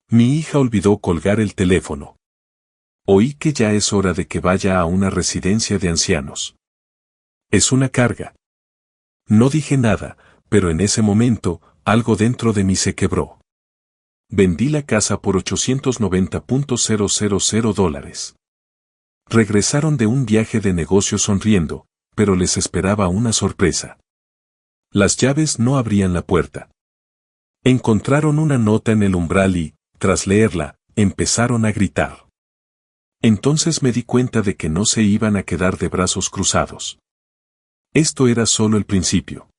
Mi hija olvidó colgar el teléfono. Oí que ya es hora de que vaya a una residencia de ancianos. Es una carga. No dije nada, pero en ese momento, algo dentro de mí se quebró. Vendí la casa por $890,000. Regresaron de un viaje de negocios sonriendo, pero les esperaba una sorpresa. Las llaves no abrían la puerta. Encontraron una nota en el umbral y, tras leerla, empezaron a gritar. Entonces me di cuenta de que no se iban a quedar de brazos cruzados. Esto era solo el principio.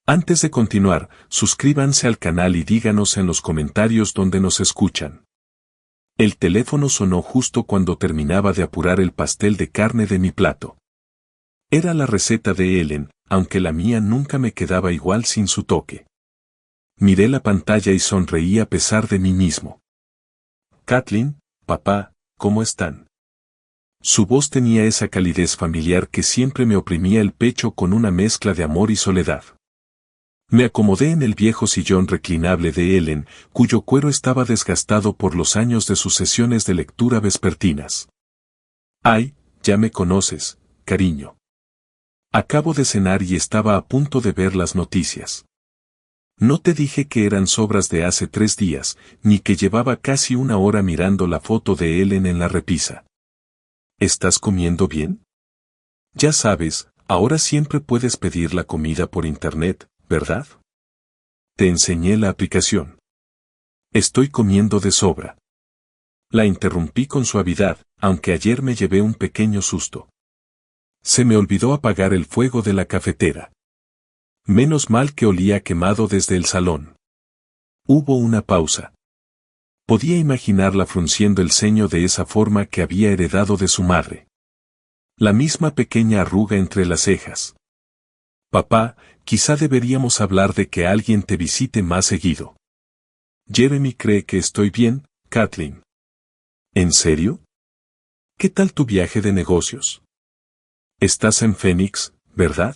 Antes de continuar, suscríbanse al canal y díganos en los comentarios dónde nos escuchan. El teléfono sonó justo cuando terminaba de apurar el pastel de carne de mi plato. Era la receta de Ellen, aunque la mía nunca me quedaba igual sin su toque. Miré la pantalla y sonreí a pesar de mí mismo. Kathleen, papá, ¿cómo están? Su voz tenía esa calidez familiar que siempre me oprimía el pecho con una mezcla de amor y soledad. Me acomodé en el viejo sillón reclinable de Ellen, cuyo cuero estaba desgastado por los años de sus sesiones de lectura vespertinas. Ay, ya me conoces, cariño. Acabo de cenar y estaba a punto de ver las noticias. No te dije que eran sobras de hace 3 días, ni que llevaba casi una hora mirando la foto de Ellen en la repisa. ¿Estás comiendo bien? Ya sabes, ahora siempre puedes pedir la comida por internet, ¿verdad? Te enseñé la aplicación. Estoy comiendo de sobra. La interrumpí con suavidad, aunque ayer me llevé un pequeño susto. Se me olvidó apagar el fuego de la cafetera. Menos mal que olía quemado desde el salón. Hubo una pausa. Podía imaginarla frunciendo el ceño de esa forma que había heredado de su madre. La misma pequeña arruga entre las cejas. Papá, quizá deberíamos hablar de que alguien te visite más seguido. Jeremy cree que estoy bien, Kathleen. ¿En serio? ¿Qué tal tu viaje de negocios? Estás en Phoenix, ¿verdad?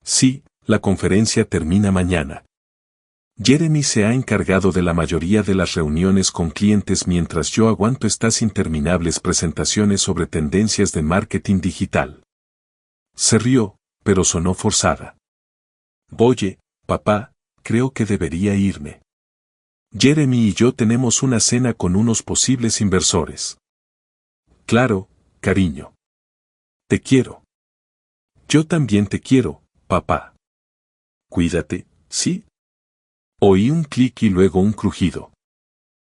Sí, la conferencia termina mañana. Jeremy se ha encargado de la mayoría de las reuniones con clientes mientras yo aguanto estas interminables presentaciones sobre tendencias de marketing digital. Se rió, pero sonó forzada. Oye, papá, creo que debería irme. Jeremy y yo tenemos una cena con unos posibles inversores. Claro, cariño. Te quiero. Yo también te quiero, papá. Cuídate, ¿sí? Oí un clic y luego un crujido.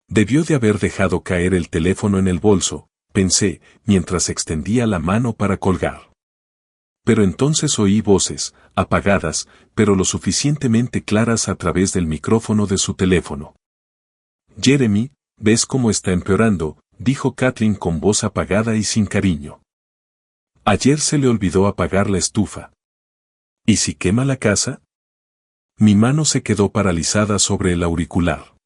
Debió de haber dejado caer el teléfono en el bolso, pensé, mientras extendía la mano para colgar. Pero entonces oí voces, apagadas, pero lo suficientemente claras a través del micrófono de su teléfono. Jeremy, ¿ves cómo está empeorando?, dijo Kathleen con voz apagada y sin cariño. Ayer se le olvidó apagar la estufa. ¿Y si quema la casa? Mi mano se quedó paralizada sobre el auricular.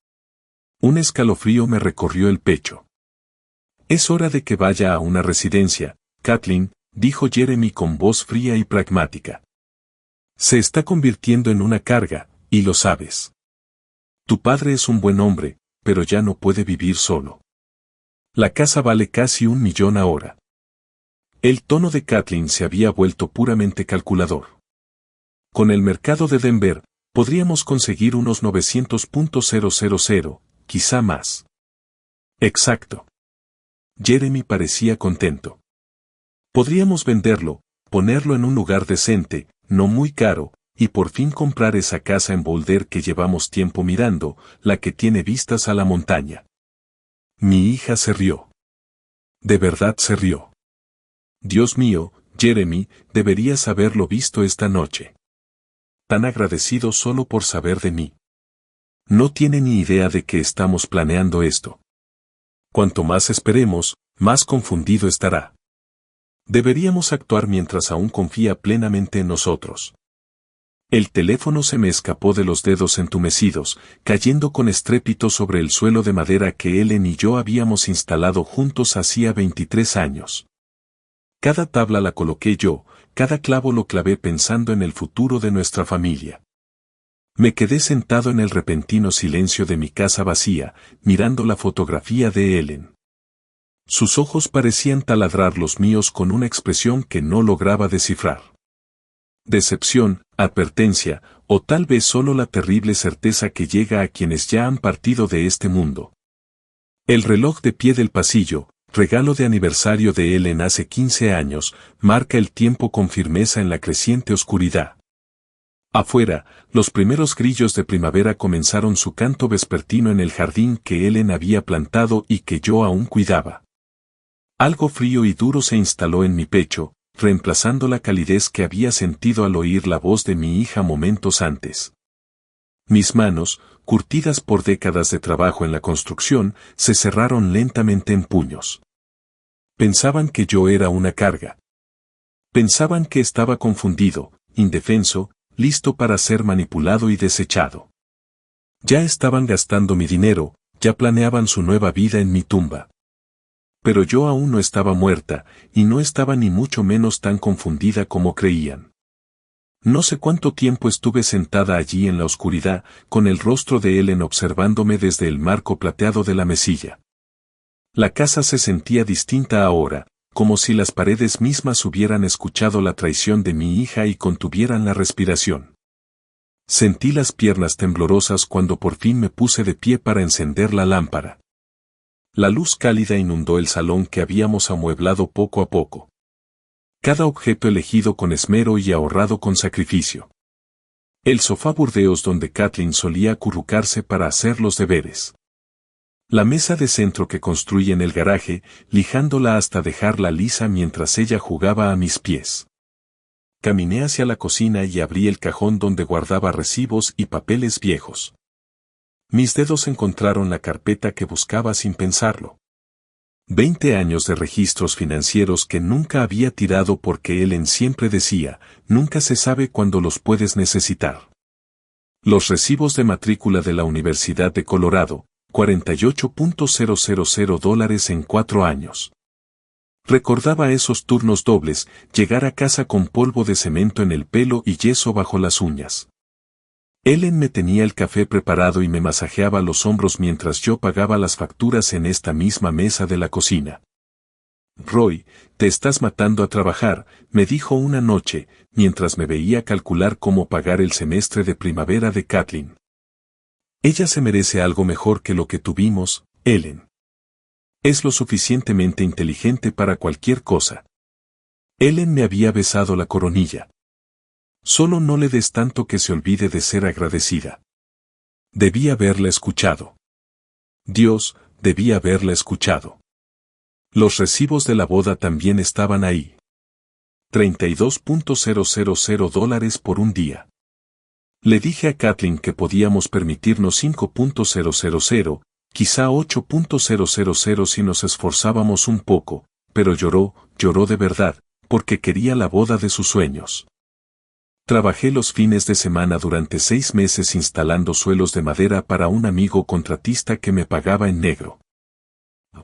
Un escalofrío me recorrió el pecho. Es hora de que vaya a una residencia, Kathleen, dijo Jeremy con voz fría y pragmática. Se está convirtiendo en una carga, y lo sabes. Tu padre es un buen hombre, pero ya no puede vivir solo. La casa vale casi $1 millón ahora. El tono de Kathleen se había vuelto puramente calculador. Con el mercado de Denver, podríamos conseguir unos 900,000, quizá más. Exacto. Jeremy parecía contento. Podríamos venderlo, ponerlo en un lugar decente, no muy caro, y por fin comprar esa casa en Boulder que llevamos tiempo mirando, la que tiene vistas a la montaña. Mi hija se rió. De verdad se rió. Dios mío, Jeremy, deberías haberlo visto esta noche. Tan agradecido solo por saber de mí. No tiene ni idea de que estamos planeando esto. Cuanto más esperemos, más confundido estará. Deberíamos actuar mientras aún confía plenamente en nosotros. El teléfono se me escapó de los dedos entumecidos, cayendo con estrépito sobre el suelo de madera que Ellen y yo habíamos instalado juntos hacía 23 años. Cada tabla la coloqué yo, cada clavo lo clavé pensando en el futuro de nuestra familia. Me quedé sentado en el repentino silencio de mi casa vacía, mirando la fotografía de Ellen. Sus ojos parecían taladrar los míos con una expresión que no lograba descifrar. Decepción, advertencia, o tal vez solo la terrible certeza que llega a quienes ya han partido de este mundo. El reloj de pie del pasillo, regalo de aniversario de Ellen hace 15 años, marca el tiempo con firmeza en la creciente oscuridad. Afuera, los primeros grillos de primavera comenzaron su canto vespertino en el jardín que Ellen había plantado y que yo aún cuidaba. Algo frío y duro se instaló en mi pecho, reemplazando la calidez que había sentido al oír la voz de mi hija momentos antes. Mis manos, curtidas por décadas de trabajo en la construcción, se cerraron lentamente en puños. Pensaban que yo era una carga. Pensaban que estaba confundido, indefenso, listo para ser manipulado y desechado. Ya estaban gastando mi dinero, ya planeaban su nueva vida en mi tumba. Pero yo aún no estaba muerta, y no estaba ni mucho menos tan confundida como creían. No sé cuánto tiempo estuve sentada allí en la oscuridad, con el rostro de Ellen observándome desde el marco plateado de la mesilla. La casa se sentía distinta ahora, como si las paredes mismas hubieran escuchado la traición de mi hija y contuvieran la respiración. Sentí las piernas temblorosas cuando por fin me puse de pie para encender la lámpara. La luz cálida inundó el salón que habíamos amueblado poco a poco. Cada objeto elegido con esmero y ahorrado con sacrificio. El sofá burdeos donde Kathleen solía acurrucarse para hacer los deberes. La mesa de centro que construí en el garaje, lijándola hasta dejarla lisa mientras ella jugaba a mis pies. Caminé hacia la cocina y abrí el cajón donde guardaba recibos y papeles viejos. Mis dedos encontraron la carpeta que buscaba sin pensarlo. 20 años de registros financieros que nunca había tirado porque Ellen siempre decía, nunca se sabe cuándo los puedes necesitar. Los recibos de matrícula de la Universidad de Colorado, $48,000 en 4 años. Recordaba esos turnos dobles, llegar a casa con polvo de cemento en el pelo y yeso bajo las uñas. Ellen me tenía el café preparado y me masajeaba los hombros mientras yo pagaba las facturas en esta misma mesa de la cocina. Roy, te estás matando a trabajar, me dijo una noche, mientras me veía calcular cómo pagar el semestre de primavera de Kathleen. Ella se merece algo mejor que lo que tuvimos, Ellen. Es lo suficientemente inteligente para cualquier cosa. Ellen me había besado la coronilla. Solo no le des tanto que se olvide de ser agradecida. Debí haberla escuchado. Dios, debí haberla escuchado. Los recibos de la boda también estaban ahí. $32,000 por un día. Le dije a Kathleen que podíamos permitirnos 5,000, quizá 8,000 si nos esforzábamos un poco, pero lloró de verdad, porque quería la boda de sus sueños. Trabajé los fines de semana durante 6 meses instalando suelos de madera para un amigo contratista que me pagaba en negro.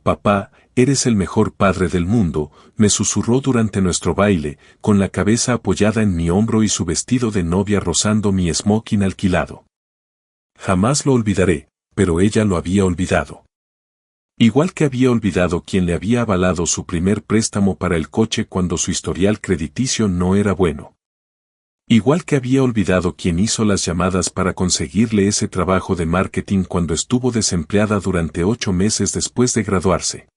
Papá, eres el mejor padre del mundo, me susurró durante nuestro baile, con la cabeza apoyada en mi hombro y su vestido de novia rozando mi smoking alquilado. Jamás lo olvidaré, pero ella lo había olvidado. Igual que había olvidado quien le había avalado su primer préstamo para el coche cuando su historial crediticio no era bueno. Igual que había olvidado quien hizo las llamadas para conseguirle ese trabajo de marketing cuando estuvo desempleada durante 8 meses después de graduarse.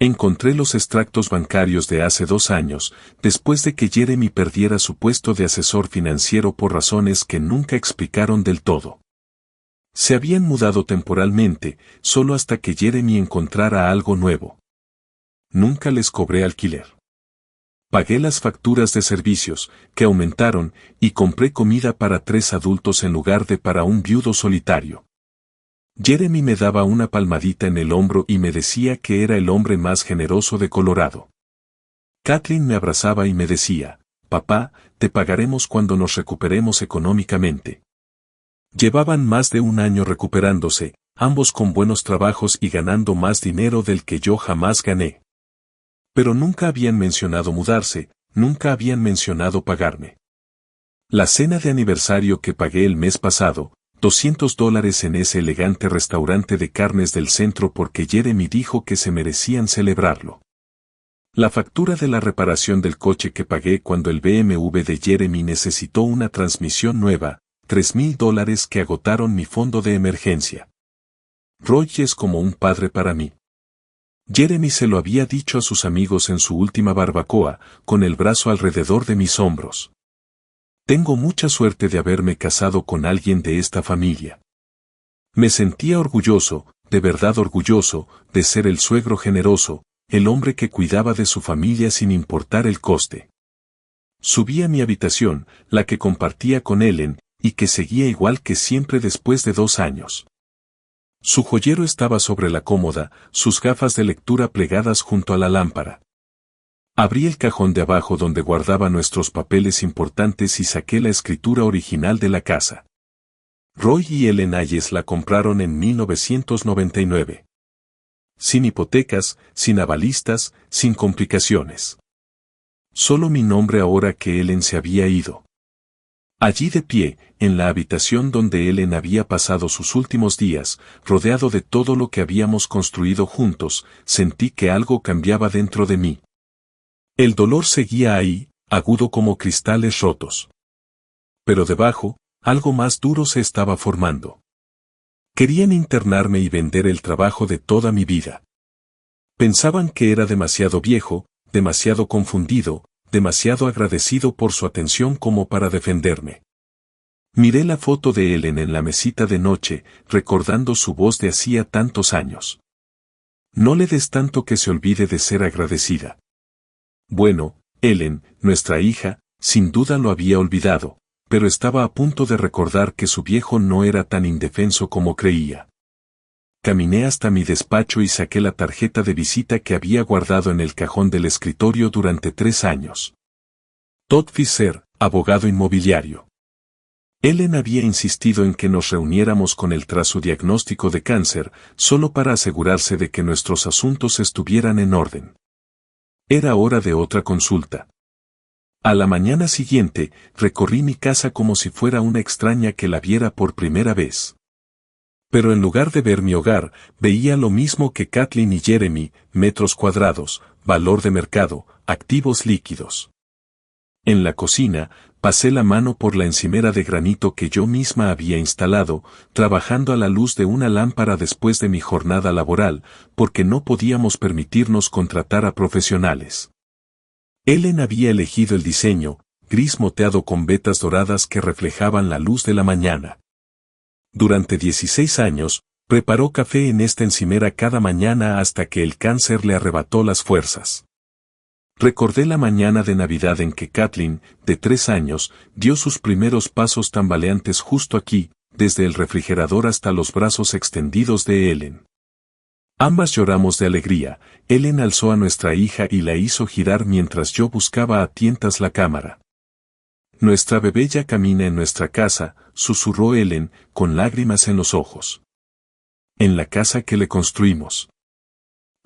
Encontré los extractos bancarios de hace 2 años, después de que Jeremy perdiera su puesto de asesor financiero por razones que nunca explicaron del todo. Se habían mudado temporalmente, solo hasta que Jeremy encontrara algo nuevo. Nunca les cobré alquiler. Pagué las facturas de servicios, que aumentaron, y compré comida para 3 adultos en lugar de para un viudo solitario. Jeremy me daba una palmadita en el hombro y me decía que era el hombre más generoso de Colorado. Kathleen me abrazaba y me decía, papá, te pagaremos cuando nos recuperemos económicamente. Llevaban más de 1 año recuperándose, ambos con buenos trabajos y ganando más dinero del que yo jamás gané. Pero nunca habían mencionado mudarse, nunca habían mencionado pagarme. La cena de aniversario que pagué el mes pasado, $200 en ese elegante restaurante de carnes del centro porque Jeremy dijo que se merecían celebrarlo. La factura de la reparación del coche que pagué cuando el BMW de Jeremy necesitó una transmisión nueva, $3,000 que agotaron mi fondo de emergencia. Roy es como un padre para mí. Jeremy se lo había dicho a sus amigos en su última barbacoa, con el brazo alrededor de mis hombros. Tengo mucha suerte de haberme casado con alguien de esta familia. Me sentía orgulloso, de verdad orgulloso, de ser el suegro generoso, el hombre que cuidaba de su familia sin importar el coste. Subí a mi habitación, la que compartía con Ellen, y que seguía igual que siempre después de 2 años. Su joyero estaba sobre la cómoda, sus gafas de lectura plegadas junto a la lámpara. Abrí el cajón de abajo donde guardaba nuestros papeles importantes y saqué la escritura original de la casa. Roy y Ellen Hayes la compraron en 1999. Sin hipotecas, sin avalistas, sin complicaciones. Solo mi nombre ahora que Ellen se había ido. Allí de pie, en la habitación donde Ellen había pasado sus últimos días, rodeado de todo lo que habíamos construido juntos, sentí que algo cambiaba dentro de mí. El dolor seguía ahí, agudo como cristales rotos. Pero debajo, algo más duro se estaba formando. Querían internarme y vender el trabajo de toda mi vida. Pensaban que era demasiado viejo, demasiado confundido, demasiado agradecido por su atención como para defenderme. Miré la foto de Ellen en la mesita de noche, recordando su voz de hacía tantos años. No le des tanto que se olvide de ser agradecida. Bueno, Ellen, nuestra hija, sin duda lo había olvidado, pero estaba a punto de recordar que su viejo no era tan indefenso como creía. Caminé hasta mi despacho y saqué la tarjeta de visita que había guardado en el cajón del escritorio durante 3 años. Todd Fisher, abogado inmobiliario. Ellen había insistido en que nos reuniéramos con él tras su diagnóstico de cáncer, solo para asegurarse de que nuestros asuntos estuvieran en orden. Era hora de otra consulta. A la mañana siguiente, recorrí mi casa como si fuera una extraña que la viera por primera vez. Pero en lugar de ver mi hogar, veía lo mismo que Kathleen y Jeremy: metros cuadrados, valor de mercado, activos líquidos. En la cocina, pasé la mano por la encimera de granito que yo misma había instalado, trabajando a la luz de una lámpara después de mi jornada laboral, porque no podíamos permitirnos contratar a profesionales. Ellen había elegido el diseño, gris moteado con vetas doradas que reflejaban la luz de la mañana. Durante 16 años, preparó café en esta encimera cada mañana hasta que el cáncer le arrebató las fuerzas. Recordé la mañana de Navidad en que Kathleen, de 3 años, dio sus primeros pasos tambaleantes justo aquí, desde el refrigerador hasta los brazos extendidos de Ellen. Ambas lloramos de alegría. Ellen alzó a nuestra hija y la hizo girar mientras yo buscaba a tientas la cámara. Nuestra bebé ya camina en nuestra casa, susurró Ellen, con lágrimas en los ojos. En la casa que le construimos.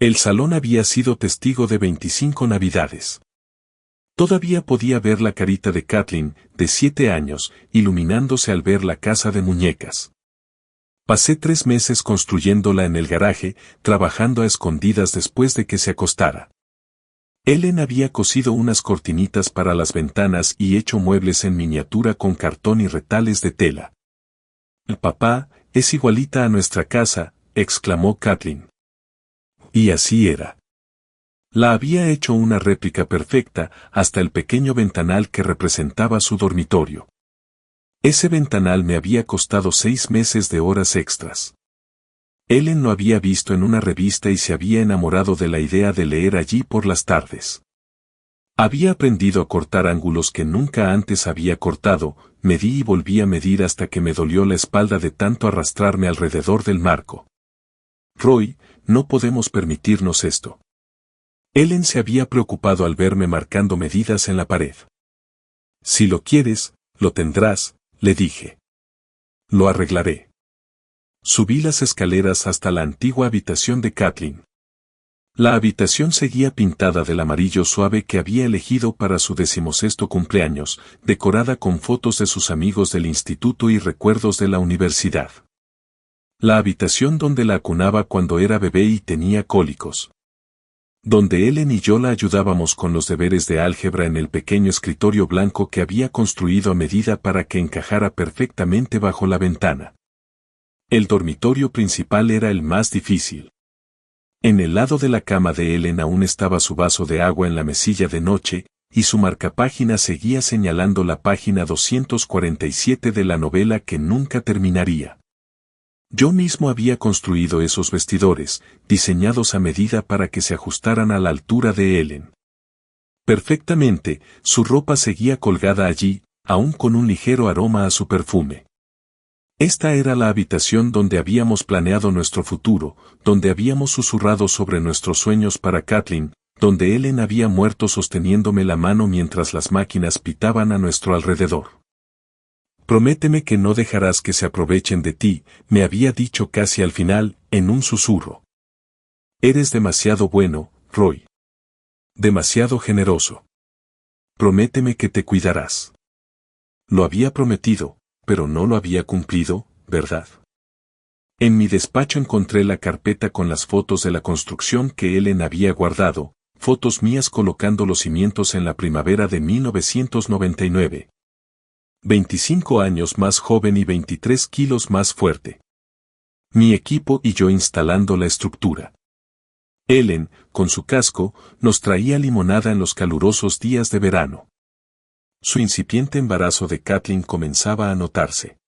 El salón había sido testigo de 25 Navidades. Todavía podía ver la carita de Kathleen, de 7 años, iluminándose al ver la casa de muñecas. Pasé 3 meses construyéndola en el garaje, trabajando a escondidas después de que se acostara. Ellen había cosido unas cortinitas para las ventanas y hecho muebles en miniatura con cartón y retales de tela. «Papá, es igualita a nuestra casa», exclamó Kathleen. Y así era. La había hecho una réplica perfecta, hasta el pequeño ventanal que representaba su dormitorio. Ese ventanal me había costado 6 meses de horas extras. Ellen lo había visto en una revista y se había enamorado de la idea de leer allí por las tardes. Había aprendido a cortar ángulos que nunca antes había cortado, medí y volví a medir hasta que me dolió la espalda de tanto arrastrarme alrededor del marco. Roy, no podemos permitirnos esto. Ellen se había preocupado al verme marcando medidas en la pared. Si lo quieres, lo tendrás, le dije. Lo arreglaré. Subí las escaleras hasta la antigua habitación de Kathleen. La habitación seguía pintada del amarillo suave que había elegido para su 16º cumpleaños, decorada con fotos de sus amigos del instituto y recuerdos de la universidad. La habitación donde la acunaba cuando era bebé y tenía cólicos. Donde Ellen y yo la ayudábamos con los deberes de álgebra en el pequeño escritorio blanco que había construido a medida para que encajara perfectamente bajo la ventana. El dormitorio principal era el más difícil. En el lado de la cama de Ellen aún estaba su vaso de agua en la mesilla de noche, y su marcapágina seguía señalando la página 247 de la novela que nunca terminaría. Yo mismo había construido esos vestidores, diseñados a medida para que se ajustaran a la altura de Ellen. Perfectamente, su ropa seguía colgada allí, aún con un ligero aroma a su perfume. Esta era la habitación donde habíamos planeado nuestro futuro, donde habíamos susurrado sobre nuestros sueños para Kathleen, donde Ellen había muerto sosteniéndome la mano mientras las máquinas pitaban a nuestro alrededor. Prométeme que no dejarás que se aprovechen de ti, me había dicho casi al final, en un susurro. Eres demasiado bueno, Roy. Demasiado generoso. Prométeme que te cuidarás. Lo había prometido, pero no lo había cumplido, ¿verdad? En mi despacho encontré la carpeta con las fotos de la construcción que Ellen había guardado, fotos mías colocando los cimientos en la primavera de 1999. 25 años más joven y 23 kilos más fuerte. Mi equipo y yo instalando la estructura. Ellen, con su casco, nos traía limonada en los calurosos días de verano. Su incipiente embarazo de Kathleen comenzaba a notarse.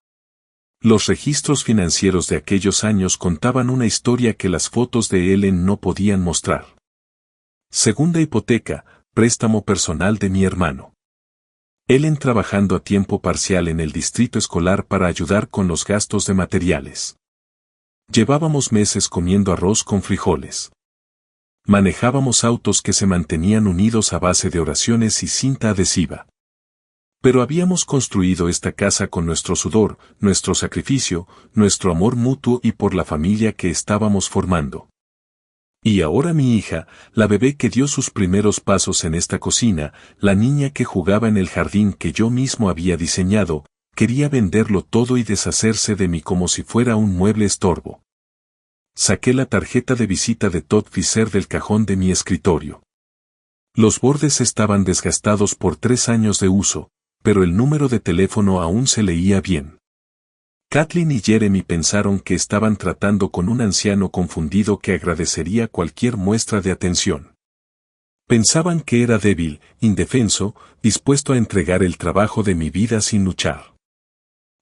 Los registros financieros de aquellos años contaban una historia que las fotos de Ellen no podían mostrar. Segunda hipoteca, préstamo personal de mi hermano. Ellen trabajando a tiempo parcial en el distrito escolar para ayudar con los gastos de materiales. Llevábamos meses comiendo arroz con frijoles. Manejábamos autos que se mantenían unidos a base de oraciones y cinta adhesiva. Pero habíamos construido esta casa con nuestro sudor, nuestro sacrificio, nuestro amor mutuo y por la familia que estábamos formando. Y ahora mi hija, la bebé que dio sus primeros pasos en esta cocina, la niña que jugaba en el jardín que yo mismo había diseñado, quería venderlo todo y deshacerse de mí como si fuera un mueble estorbo. Saqué la tarjeta de visita de Todd Fisher del cajón de mi escritorio. Los bordes estaban desgastados por 3 años de uso, pero el número de teléfono aún se leía bien. Kathleen y Jeremy pensaron que estaban tratando con un anciano confundido que agradecería cualquier muestra de atención. Pensaban que era débil, indefenso, dispuesto a entregar el trabajo de mi vida sin luchar.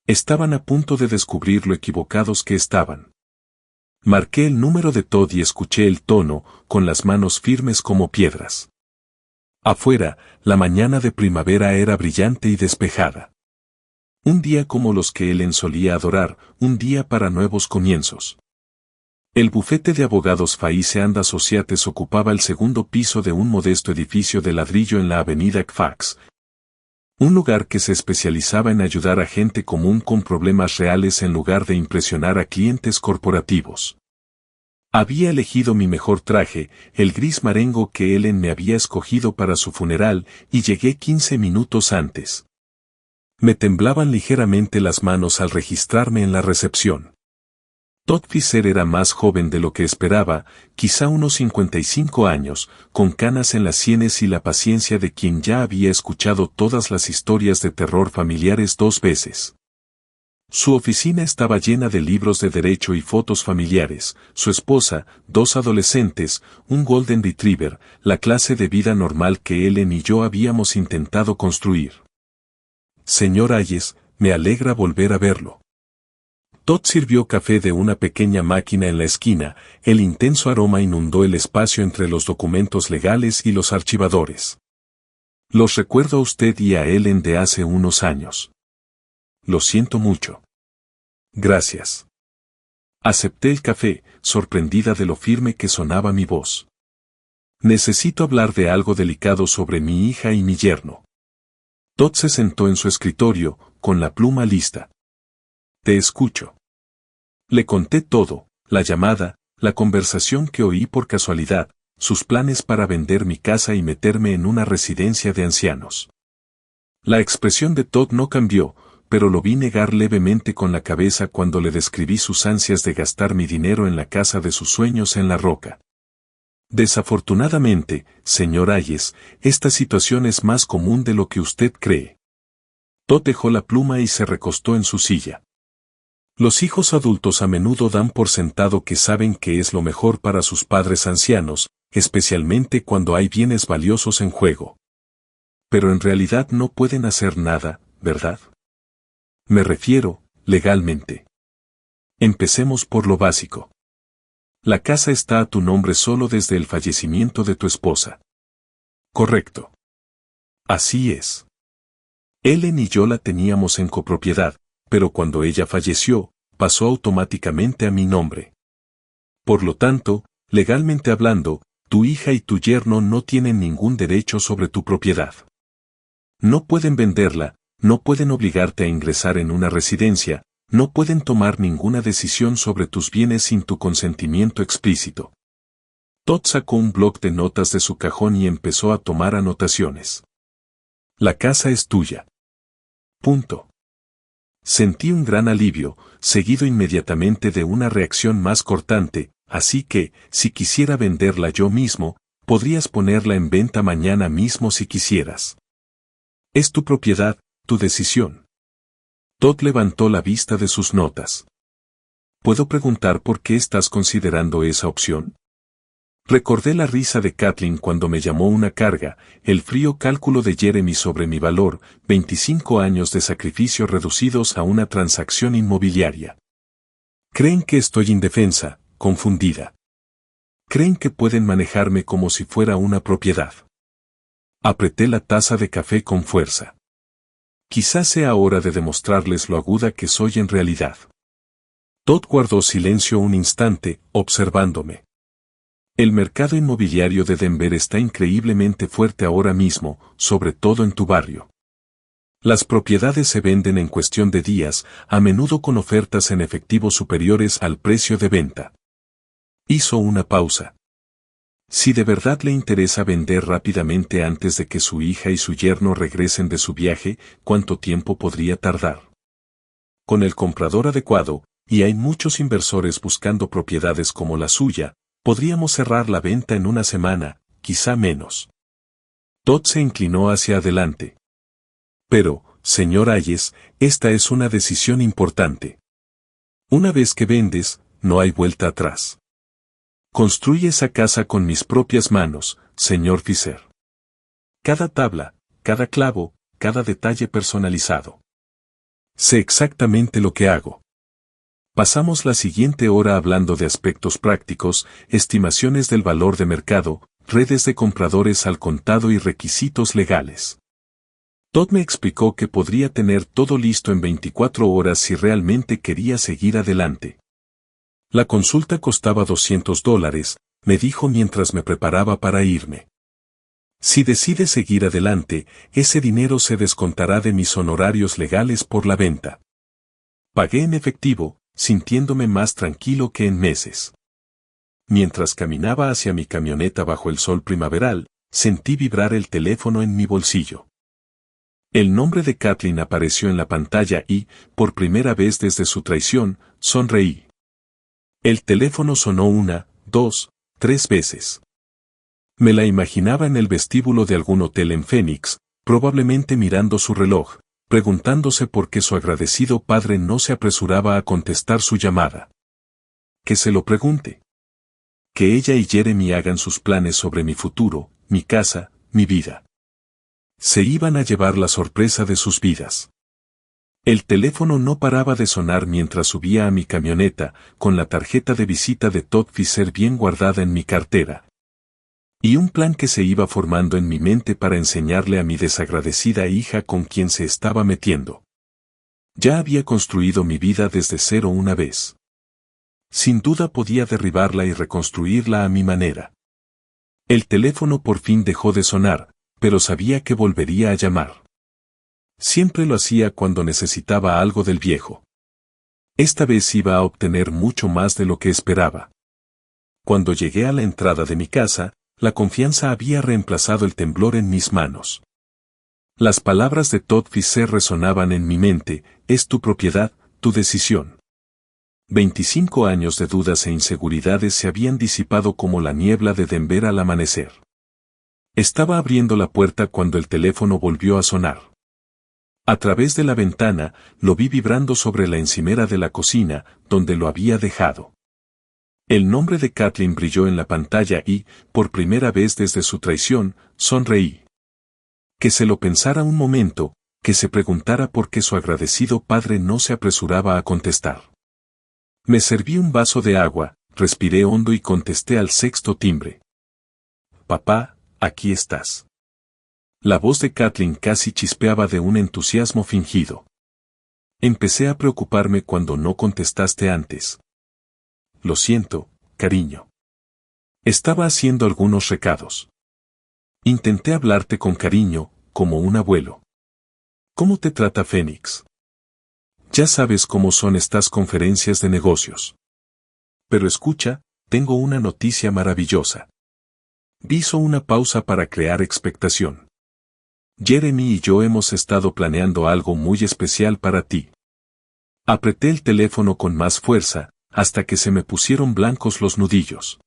Estaban a punto de descubrir lo equivocados que estaban. Marqué el número de Todd y escuché el tono, con las manos firmes como piedras. Afuera, la mañana de primavera era brillante y despejada. Un día como los que Ellen solía adorar, un día para nuevos comienzos. El bufete de abogados Faice and Associates ocupaba el segundo piso de un modesto edificio de ladrillo en la avenida Fax. Un lugar que se especializaba en ayudar a gente común con problemas reales en lugar de impresionar a clientes corporativos. Había elegido mi mejor traje, el gris marengo que Ellen me había escogido para su funeral, y llegué 15 minutos antes. Me temblaban ligeramente las manos al registrarme en la recepción. Todd Fisher era más joven de lo que esperaba, quizá unos 55 años, con canas en las sienes y la paciencia de quien ya había escuchado todas las historias de terror familiares 2 veces. Su oficina estaba llena de libros de derecho y fotos familiares, su esposa, 2 adolescentes, un Golden Retriever, la clase de vida normal que Ellen y yo habíamos intentado construir. Señor Hayes, me alegra volver a verlo. Todd sirvió café de una pequeña máquina en la esquina, el intenso aroma inundó el espacio entre los documentos legales y los archivadores. Los recuerdo a usted y a Ellen de hace unos años. Lo siento mucho. Gracias. Acepté el café, sorprendida de lo firme que sonaba mi voz. Necesito hablar de algo delicado sobre mi hija y mi yerno. Todd se sentó en su escritorio, con la pluma lista. Te escucho. Le conté todo, la llamada, la conversación que oí por casualidad, sus planes para vender mi casa y meterme en una residencia de ancianos. La expresión de Todd no cambió, pero lo vi negar levemente con la cabeza cuando le describí sus ansias de gastar mi dinero en la casa de sus sueños en la roca. Desafortunadamente, señor Hayes, esta situación es más común de lo que usted cree. Todd dejó la pluma y se recostó en su silla. Los hijos adultos a menudo dan por sentado que saben qué es lo mejor para sus padres ancianos, especialmente cuando hay bienes valiosos en juego. Pero en realidad no pueden hacer nada, ¿verdad? Me refiero, legalmente. Empecemos por lo básico. La casa está a tu nombre solo desde el fallecimiento de tu esposa. Correcto. Así es. Ellen y yo la teníamos en copropiedad, pero cuando ella falleció, pasó automáticamente a mi nombre. Por lo tanto, legalmente hablando, tu hija y tu yerno no tienen ningún derecho sobre tu propiedad. No pueden venderla, no pueden obligarte a ingresar en una residencia, no pueden tomar ninguna decisión sobre tus bienes sin tu consentimiento explícito. Todd sacó un bloc de notas de su cajón y empezó a tomar anotaciones. La casa es tuya. Punto. Sentí un gran alivio, seguido inmediatamente de una reacción más cortante, así que, si quisiera venderla yo mismo, podrías ponerla en venta mañana mismo si quisieras. Es tu propiedad, tu decisión. Todd levantó la vista de sus notas. ¿Puedo preguntar por qué estás considerando esa opción? Recordé la risa de Kathleen cuando me llamó una carga, el frío cálculo de Jeremy sobre mi valor, 25 años de sacrificio reducidos a una transacción inmobiliaria. Creen que estoy indefensa, confundida. Creen que pueden manejarme como si fuera una propiedad. Apreté la taza de café con fuerza. Quizás sea hora de demostrarles lo aguda que soy en realidad. Todd guardó silencio un instante, observándome. El mercado inmobiliario de Denver está increíblemente fuerte ahora mismo, sobre todo en tu barrio. Las propiedades se venden en cuestión de días, a menudo con ofertas en efectivo superiores al precio de venta. Hizo una pausa. Si de verdad le interesa vender rápidamente antes de que su hija y su yerno regresen de su viaje, ¿cuánto tiempo podría tardar? Con el comprador adecuado, y hay muchos inversores buscando propiedades como la suya, podríamos cerrar la venta en una semana, quizá menos. Todd se inclinó hacia adelante. Pero, señor Hayes, esta es una decisión importante. Una vez que vendes, no hay vuelta atrás. Construye esa casa con mis propias manos, señor Fisher. Cada tabla, cada clavo, cada detalle personalizado. Sé exactamente lo que hago. Pasamos la siguiente hora hablando de aspectos prácticos, estimaciones del valor de mercado, redes de compradores al contado y requisitos legales. Todd me explicó que podría tener todo listo en 24 horas si realmente quería seguir adelante. La consulta costaba $200, me dijo mientras me preparaba para irme. Si decide seguir adelante, ese dinero se descontará de mis honorarios legales por la venta. Pagué en efectivo, sintiéndome más tranquilo que en meses. Mientras caminaba hacia mi camioneta bajo el sol primaveral, sentí vibrar el teléfono en mi bolsillo. El nombre de Kathleen apareció en la pantalla y, por primera vez desde su traición, sonreí. El teléfono sonó 1, 2, 3 veces. Me la imaginaba en el vestíbulo de algún hotel en Phoenix, probablemente mirando su reloj, preguntándose por qué su agradecido padre no se apresuraba a contestar su llamada. Que se lo pregunte. Que ella y Jeremy hagan sus planes sobre mi futuro, mi casa, mi vida. Se iban a llevar la sorpresa de sus vidas. El teléfono no paraba de sonar mientras subía a mi camioneta, con la tarjeta de visita de Todd Fisher bien guardada en mi cartera. Y un plan que se iba formando en mi mente para enseñarle a mi desagradecida hija con quien se estaba metiendo. Ya había construido mi vida desde cero una vez. Sin duda podía derribarla y reconstruirla a mi manera. El teléfono por fin dejó de sonar, pero sabía que volvería a llamar. Siempre lo hacía cuando necesitaba algo del viejo. Esta vez iba a obtener mucho más de lo que esperaba. Cuando llegué a la entrada de mi casa, La confianza había reemplazado el temblor en mis manos. Las palabras de Todd Fisher resonaban en mi mente: es tu propiedad, tu decisión. 25 años de dudas e inseguridades se habían disipado como la niebla de Denver al amanecer. Estaba abriendo la puerta cuando el teléfono volvió a sonar. A través de la ventana, lo vi vibrando sobre la encimera de la cocina, donde lo había dejado. El nombre de Kathleen brilló en la pantalla y, por primera vez desde su traición, sonreí. Que se lo pensara un momento, que se preguntara por qué su agradecido padre no se apresuraba a contestar. Me serví un vaso de agua, respiré hondo y contesté al sexto timbre. Papá, aquí estás. La voz de Kathleen casi chispeaba de un entusiasmo fingido. Empecé a preocuparme cuando no contestaste antes. Lo siento, cariño. Estaba haciendo algunos recados. Intenté hablarte con cariño, como un abuelo. ¿Cómo te trata Phoenix? Ya sabes cómo son estas conferencias de negocios. Pero escucha, tengo una noticia maravillosa. Hizo una pausa para crear expectación. Jeremy y yo hemos estado planeando algo muy especial para ti. Apreté el teléfono con más fuerza, hasta que se me pusieron blancos los nudillos.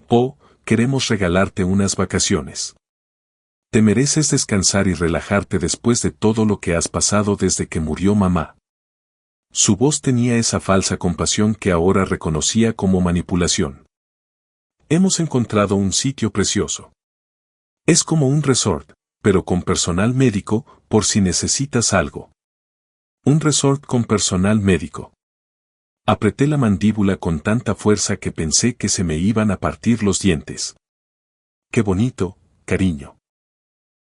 Oh, queremos regalarte unas vacaciones. Te mereces descansar y relajarte después de todo lo que has pasado desde que murió mamá. Su voz tenía esa falsa compasión que ahora reconocía como manipulación. Hemos encontrado un sitio precioso. Es como un resort, pero con personal médico, por si necesitas algo. Un resort con personal médico. Apreté la mandíbula con tanta fuerza que pensé que se me iban a partir los dientes. Qué bonito, cariño.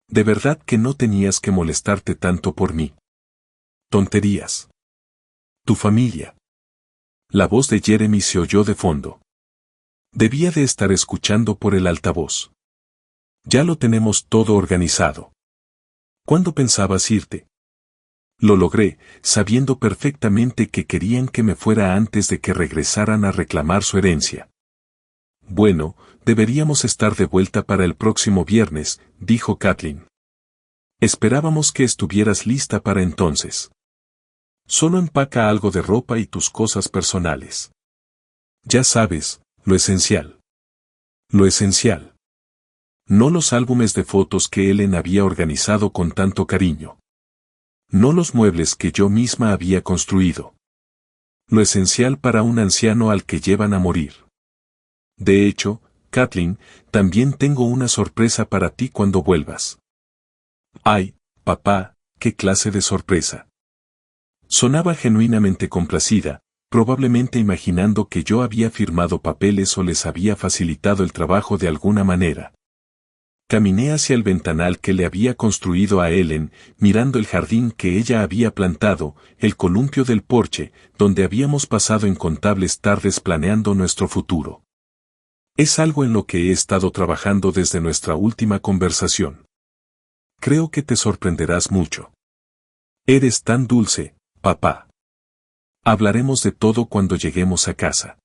De verdad que no tenías que molestarte tanto por mí. Tonterías. Tu familia. La voz de Jeremy se oyó de fondo. Debía de estar escuchando por el altavoz. Ya lo tenemos todo organizado. ¿Cuándo pensabas irte? Lo logré, sabiendo perfectamente que querían que me fuera antes de que regresaran a reclamar su herencia. Bueno, deberíamos estar de vuelta para el próximo viernes, dijo Kathleen. Esperábamos que estuvieras lista para entonces. Solo empaca algo de ropa y tus cosas personales. Ya sabes, lo esencial. Lo esencial. No los álbumes de fotos que Ellen había organizado con tanto cariño. No los muebles que yo misma había construido. Lo esencial para un anciano al que llevan a morir. De hecho, Kathleen, también tengo una sorpresa para ti cuando vuelvas. Ay, papá, ¿qué clase de sorpresa? Sonaba genuinamente complacida, probablemente imaginando que yo había firmado papeles o les había facilitado el trabajo de alguna manera. Caminé hacia el ventanal que le había construido a Ellen, mirando el jardín que ella había plantado, el columpio del porche, donde habíamos pasado incontables tardes planeando nuestro futuro. Es algo en lo que he estado trabajando desde nuestra última conversación. Creo que te sorprenderás mucho. Eres tan dulce, papá. Hablaremos de todo cuando lleguemos a casa.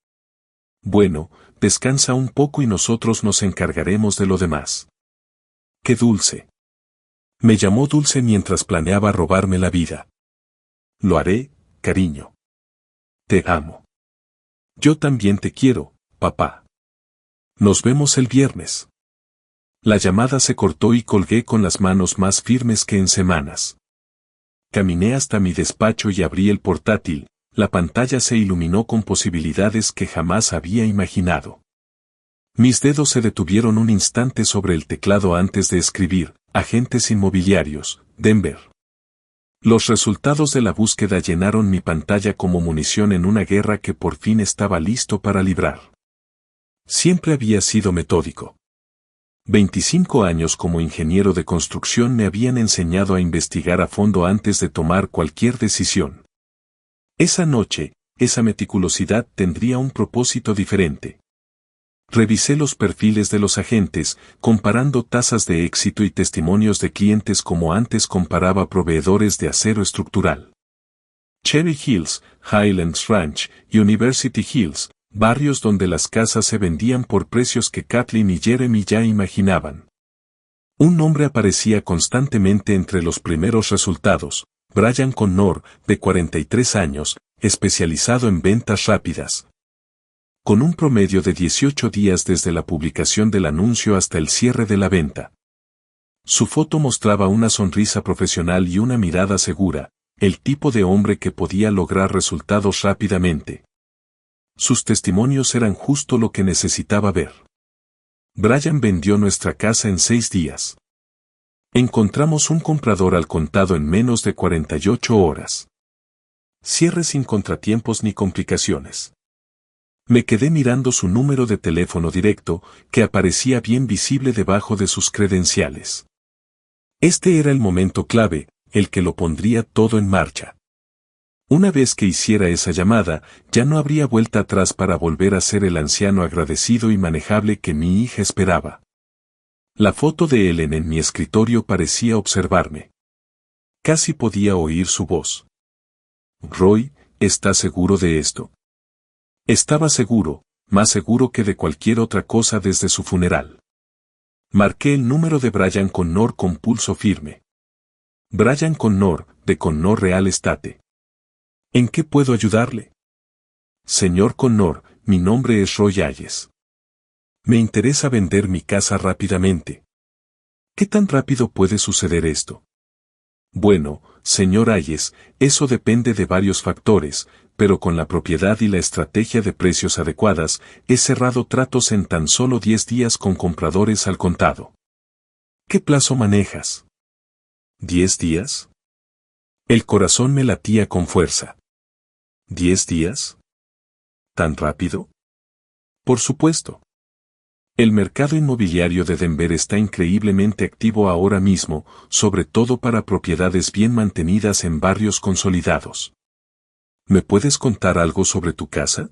Bueno, descansa un poco y nosotros nos encargaremos de lo demás. ¡Qué dulce! Me llamó dulce mientras planeaba robarme la vida. Lo haré, cariño. Te amo. Yo también te quiero, papá. Nos vemos el viernes. La llamada se cortó y colgué con las manos más firmes que en semanas. Caminé hasta mi despacho y abrí el portátil, la pantalla se iluminó con posibilidades que jamás había imaginado. Mis dedos se detuvieron un instante sobre el teclado antes de escribir: agentes inmobiliarios, Denver. Los resultados de la búsqueda llenaron mi pantalla como munición en una guerra que por fin estaba listo para librar. Siempre había sido metódico. 25 años como ingeniero de construcción me habían enseñado a investigar a fondo antes de tomar cualquier decisión. Esa noche, esa meticulosidad tendría un propósito diferente. Revisé los perfiles de los agentes, comparando tasas de éxito y testimonios de clientes como antes comparaba proveedores de acero estructural. Cherry Hills, Highlands Ranch, University Hills, Barrios donde las casas se vendían por precios que Kathleen y Jeremy ya imaginaban. Un nombre aparecía constantemente entre los primeros resultados: Brian Connor, de 43 años, especializado en ventas rápidas. Con un promedio de 18 días desde la publicación del anuncio hasta el cierre de la venta. Su foto mostraba una sonrisa profesional y una mirada segura, el tipo de hombre que podía lograr resultados rápidamente. Sus testimonios eran justo lo que necesitaba ver. Brian vendió nuestra casa en 6 días. Encontramos un comprador al contado en menos de 48 horas. Cierre sin contratiempos ni complicaciones. Me quedé mirando su número de teléfono directo, que aparecía bien visible debajo de sus credenciales. Este era el momento clave, el que lo pondría todo en marcha. Una vez que hiciera esa llamada, ya no habría vuelta atrás para volver a ser el anciano agradecido y manejable que mi hija esperaba. La foto de Ellen en mi escritorio parecía observarme. Casi podía oír su voz. Roy, ¿estás seguro de esto? Estaba seguro, más seguro que de cualquier otra cosa desde su funeral. Marqué el número de Brian Connor con pulso firme. Brian Connor, de Connor Real Estate. ¿En qué puedo ayudarle? Señor Connor, mi nombre es Roy Hayes. Me interesa vender mi casa rápidamente. ¿Qué tan rápido puede suceder esto? Bueno, señor Hayes, eso depende de varios factores, pero con la propiedad y la estrategia de precios adecuadas, he cerrado tratos en tan solo 10 días con compradores al contado. ¿Qué plazo manejas? ¿10 días? El corazón me latía con fuerza. ¿10 días? ¿Tan rápido? Por supuesto. El mercado inmobiliario de Denver está increíblemente activo ahora mismo, sobre todo para propiedades bien mantenidas en barrios consolidados. ¿Me puedes contar algo sobre tu casa?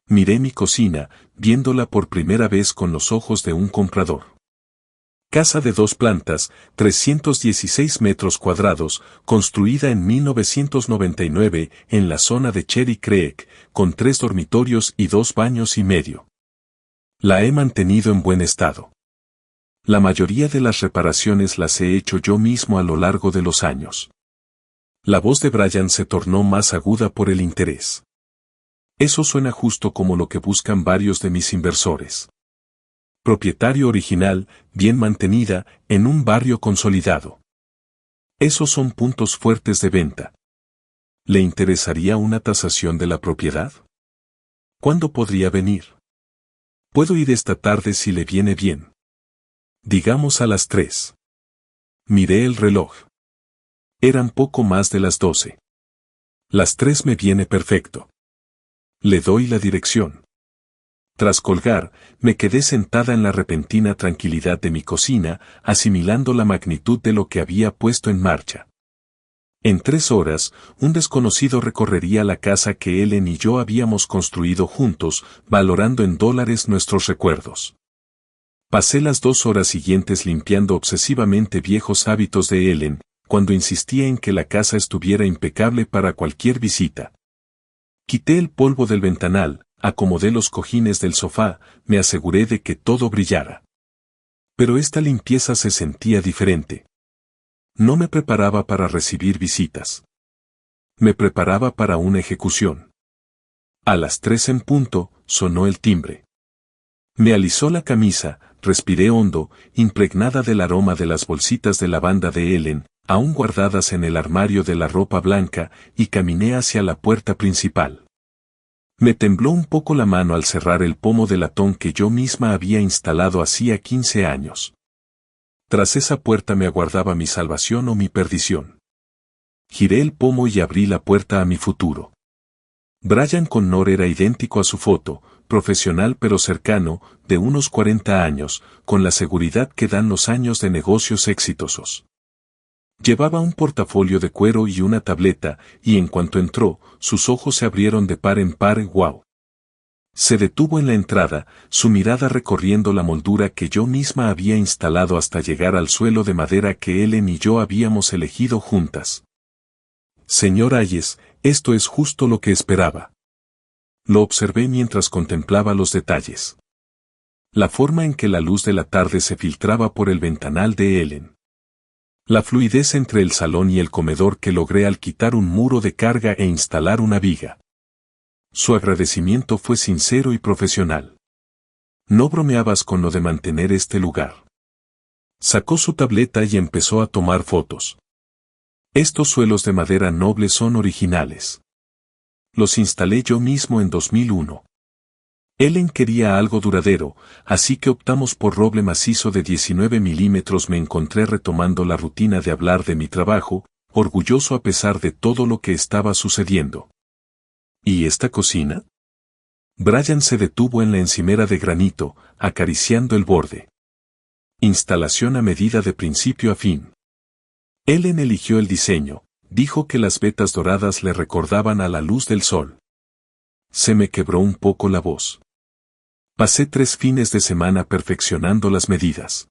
Miré mi cocina, viéndola por primera vez con los ojos de un comprador. Casa de 2 plantas, 316 metros cuadrados, construida en 1999 en la zona de Cherry Creek, con 3 dormitorios y 2 baños y medio. La he mantenido en buen estado. La mayoría de las reparaciones las he hecho yo mismo a lo largo de los años. La voz de Brian se tornó más aguda por el interés. Eso suena justo como lo que buscan varios de mis inversores. Propietario original, bien mantenida, en un barrio consolidado. Esos son puntos fuertes de venta. ¿Le interesaría una tasación de la propiedad? ¿Cuándo podría venir? Puedo ir esta tarde si le viene bien. Digamos a las 3. Miré el reloj. Eran poco más de las 12. Las 3 me viene perfecto. Le doy la dirección. Tras colgar, me quedé sentada en la repentina tranquilidad de mi cocina, asimilando la magnitud de lo que había puesto en marcha. En 3 horas, un desconocido recorrería la casa que Ellen y yo habíamos construido juntos, valorando en dólares nuestros recuerdos. Pasé las 2 horas siguientes limpiando obsesivamente viejos hábitos de Ellen, cuando insistía en que la casa estuviera impecable para cualquier visita. Quité el polvo del ventanal, acomodé los cojines del sofá, me aseguré de que todo brillara. Pero esta limpieza se sentía diferente. No me preparaba para recibir visitas. Me preparaba para una ejecución. A las 3 en punto, sonó el timbre. Me alisó la camisa, respiré hondo, impregnada del aroma de las bolsitas de lavanda de Ellen, aún guardadas en el armario de la ropa blanca, y caminé hacia la puerta principal. Me tembló un poco la mano al cerrar el pomo de latón que yo misma había instalado hacía 15 años. Tras esa puerta me aguardaba mi salvación o mi perdición. Giré el pomo y abrí la puerta a mi futuro. Brian Connor era idéntico a su foto, profesional pero cercano, de unos 40 años, con la seguridad que dan los años de negocios exitosos. Llevaba un portafolio de cuero y una tableta, y en cuanto entró, sus ojos se abrieron de par en par. ¡Wow! Se detuvo en la entrada, su mirada recorriendo la moldura que yo misma había instalado hasta llegar al suelo de madera que Ellen y yo habíamos elegido juntas. Señor Hayes, esto es justo lo que esperaba. Lo observé mientras contemplaba los detalles. La forma en que la luz de la tarde se filtraba por el ventanal de Ellen. La fluidez entre el salón y el comedor que logré al quitar un muro de carga e instalar una viga. Su agradecimiento fue sincero y profesional. No bromeabas con lo de mantener este lugar. Sacó su tableta y empezó a tomar fotos. Estos suelos de madera noble son originales. Los instalé yo mismo en 2001. Ellen quería algo duradero, así que optamos por roble macizo de 19 milímetros. Me encontré retomando la rutina de hablar de mi trabajo, orgulloso a pesar de todo lo que estaba sucediendo. ¿Y esta cocina? Brian se detuvo en la encimera de granito, acariciando el borde. Instalación a medida de principio a fin. Ellen eligió el diseño, dijo que las vetas doradas le recordaban a la luz del sol. Se me quebró un poco la voz. Pasé 3 fines de semana perfeccionando las medidas.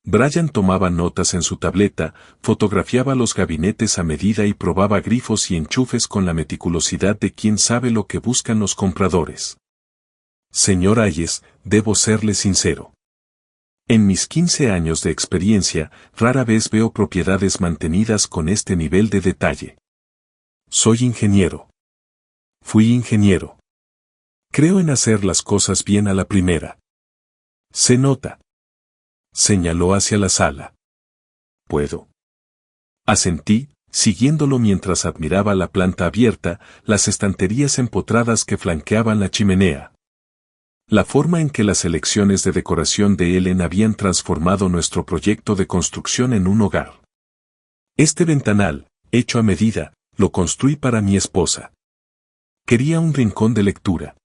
Brian tomaba notas en su tableta, fotografiaba los gabinetes a medida y probaba grifos y enchufes con la meticulosidad de quien sabe lo que buscan los compradores. Señor Hayes, debo serle sincero. En mis 15 años de experiencia, rara vez veo propiedades mantenidas con este nivel de detalle. Soy ingeniero. Fui ingeniero. Creo en hacer las cosas bien a la primera. Se nota. Señaló hacia la sala. ¿Puedo? Asentí, siguiéndolo mientras admiraba la planta abierta, las estanterías empotradas que flanqueaban la chimenea. La forma en que las elecciones de decoración de Ellen habían transformado nuestro proyecto de construcción en un hogar. Este ventanal, hecho a medida, lo construí para mi esposa. Quería un rincón de lectura.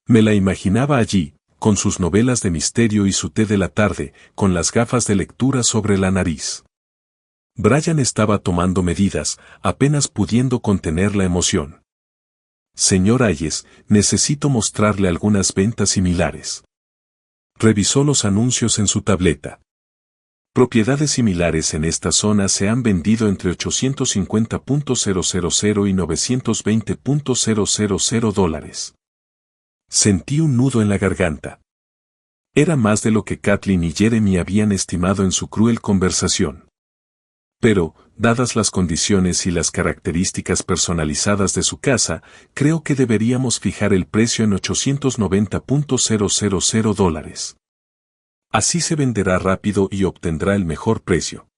Me la imaginaba allí, con sus novelas de misterio y su té de la tarde, con las gafas de lectura sobre la nariz. Brian estaba tomando medidas, apenas pudiendo contener la emoción. Señor Hayes, necesito mostrarle algunas ventas similares. Revisó los anuncios en su tableta. Propiedades similares en esta zona se han vendido entre $850,000 y $920,000. Sentí un nudo en la garganta. Era más de lo que Kathleen y Jeremy habían estimado en su cruel conversación. Pero, dadas las condiciones y las características personalizadas de su casa, creo que deberíamos fijar el precio en $890,000. Así se venderá rápido y obtendrá el mejor precio.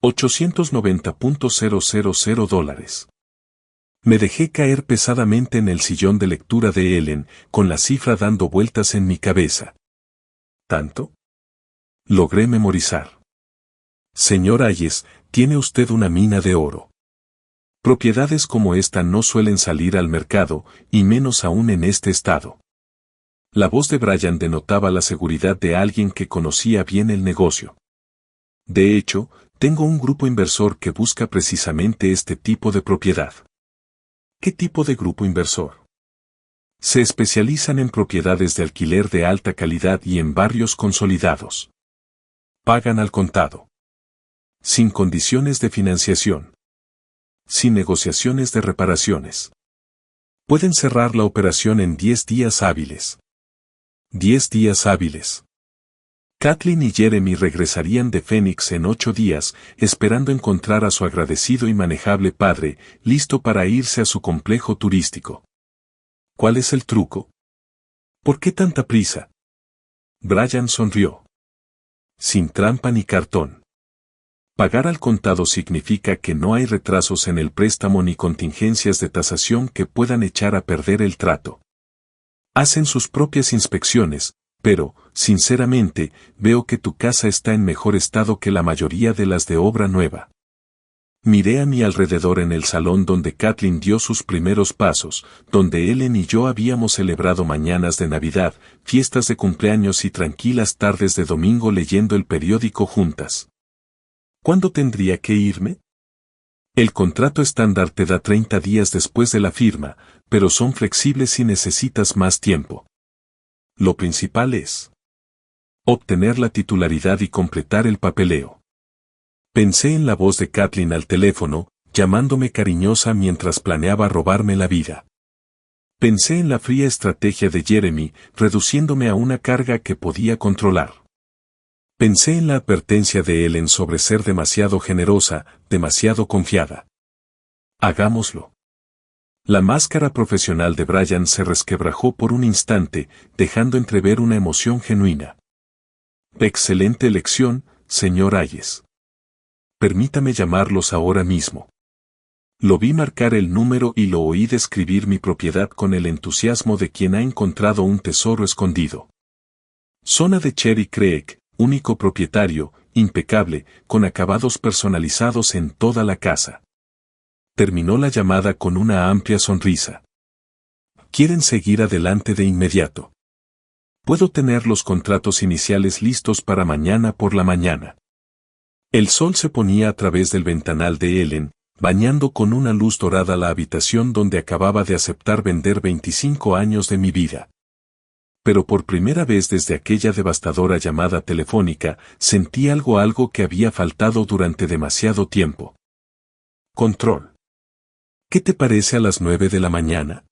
$890,000. Me dejé caer pesadamente en el sillón de lectura de Ellen, con la cifra dando vueltas en mi cabeza. ¿Tanto? Logré memorizar. Señor Hayes, tiene usted una mina de oro. Propiedades como esta no suelen salir al mercado, y menos aún en este estado. La voz de Brian denotaba la seguridad de alguien que conocía bien el negocio. De hecho, tengo un grupo inversor que busca precisamente este tipo de propiedad. ¿Qué tipo de grupo inversor? Se especializan en propiedades de alquiler de alta calidad y en barrios consolidados. Pagan al contado. Sin condiciones de financiación. Sin negociaciones de reparaciones. Pueden cerrar la operación en 10 días hábiles. 10 días hábiles. Kathleen y Jeremy regresarían de Phoenix en 8 días, esperando encontrar a su agradecido y manejable padre, listo para irse a su complejo turístico. ¿Cuál es el truco? ¿Por qué tanta prisa? Brian sonrió. Sin trampa ni cartón. Pagar al contado significa que no hay retrasos en el préstamo ni contingencias de tasación que puedan echar a perder el trato. Hacen sus propias inspecciones, pero, sinceramente, veo que tu casa está en mejor estado que la mayoría de las de obra nueva. Miré a mi alrededor en el salón donde Kathleen dio sus primeros pasos, donde Ellen y yo habíamos celebrado mañanas de Navidad, fiestas de cumpleaños y tranquilas tardes de domingo leyendo el periódico juntas. ¿Cuándo tendría que irme? El contrato estándar te da 30 días después de la firma, pero son flexibles si necesitas más tiempo. Lo principal es obtener la titularidad y completar el papeleo. Pensé en la voz de Kathleen al teléfono, llamándome cariñosa mientras planeaba robarme la vida. Pensé en la fría estrategia de Jeremy, reduciéndome a una carga que podía controlar. Pensé en la advertencia de Ellen sobre ser demasiado generosa, demasiado confiada. Hagámoslo. La máscara profesional de Brian se resquebrajó por un instante, dejando entrever una emoción genuina. Excelente elección, señor Hayes. Permítame llamarlos ahora mismo. Lo vi marcar el número y lo oí describir mi propiedad con el entusiasmo de quien ha encontrado un tesoro escondido. Zona de Cherry Creek, único propietario, impecable, con acabados personalizados en toda la casa. Terminó la llamada con una amplia sonrisa. ¿Quieren seguir adelante de inmediato? Puedo tener los contratos iniciales listos para mañana por la mañana. El sol se ponía a través del ventanal de Ellen, bañando con una luz dorada la habitación donde acababa de aceptar vender 25 años de mi vida. Pero por primera vez desde aquella devastadora llamada telefónica, sentí algo que había faltado durante demasiado tiempo. Control. ¿Qué te parece a las 9 de la mañana?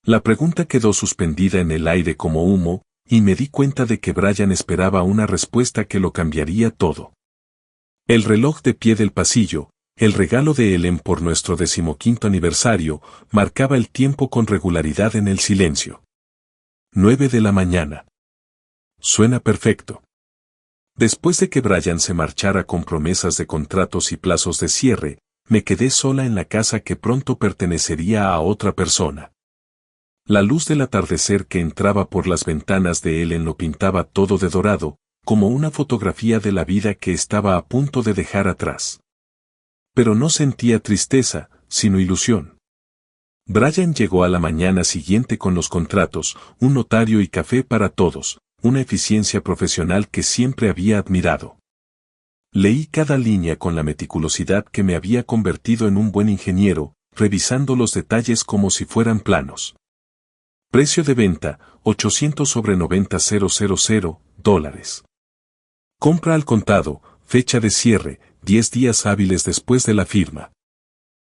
La pregunta quedó suspendida en el aire como humo, y me di cuenta de que Brian esperaba una respuesta que lo cambiaría todo. El reloj de pie del pasillo, el regalo de Ellen por nuestro 15º aniversario, marcaba el tiempo con regularidad en el silencio. 9 de la mañana. Suena perfecto. Después de que Brian se marchara con promesas de contratos y plazos de cierre, me quedé sola en la casa que pronto pertenecería a otra persona. La luz del atardecer que entraba por las ventanas de Ellen lo pintaba todo de dorado, como una fotografía de la vida que estaba a punto de dejar atrás. Pero no sentía tristeza, sino ilusión. Brian llegó a la mañana siguiente con los contratos, un notario y café para todos, una eficiencia profesional que siempre había admirado. Leí cada línea con la meticulosidad que me había convertido en un buen ingeniero, revisando los detalles como si fueran planos. Precio de venta, 800 sobre 90,000 dólares. Compra al contado, fecha de cierre, 10 días hábiles después de la firma.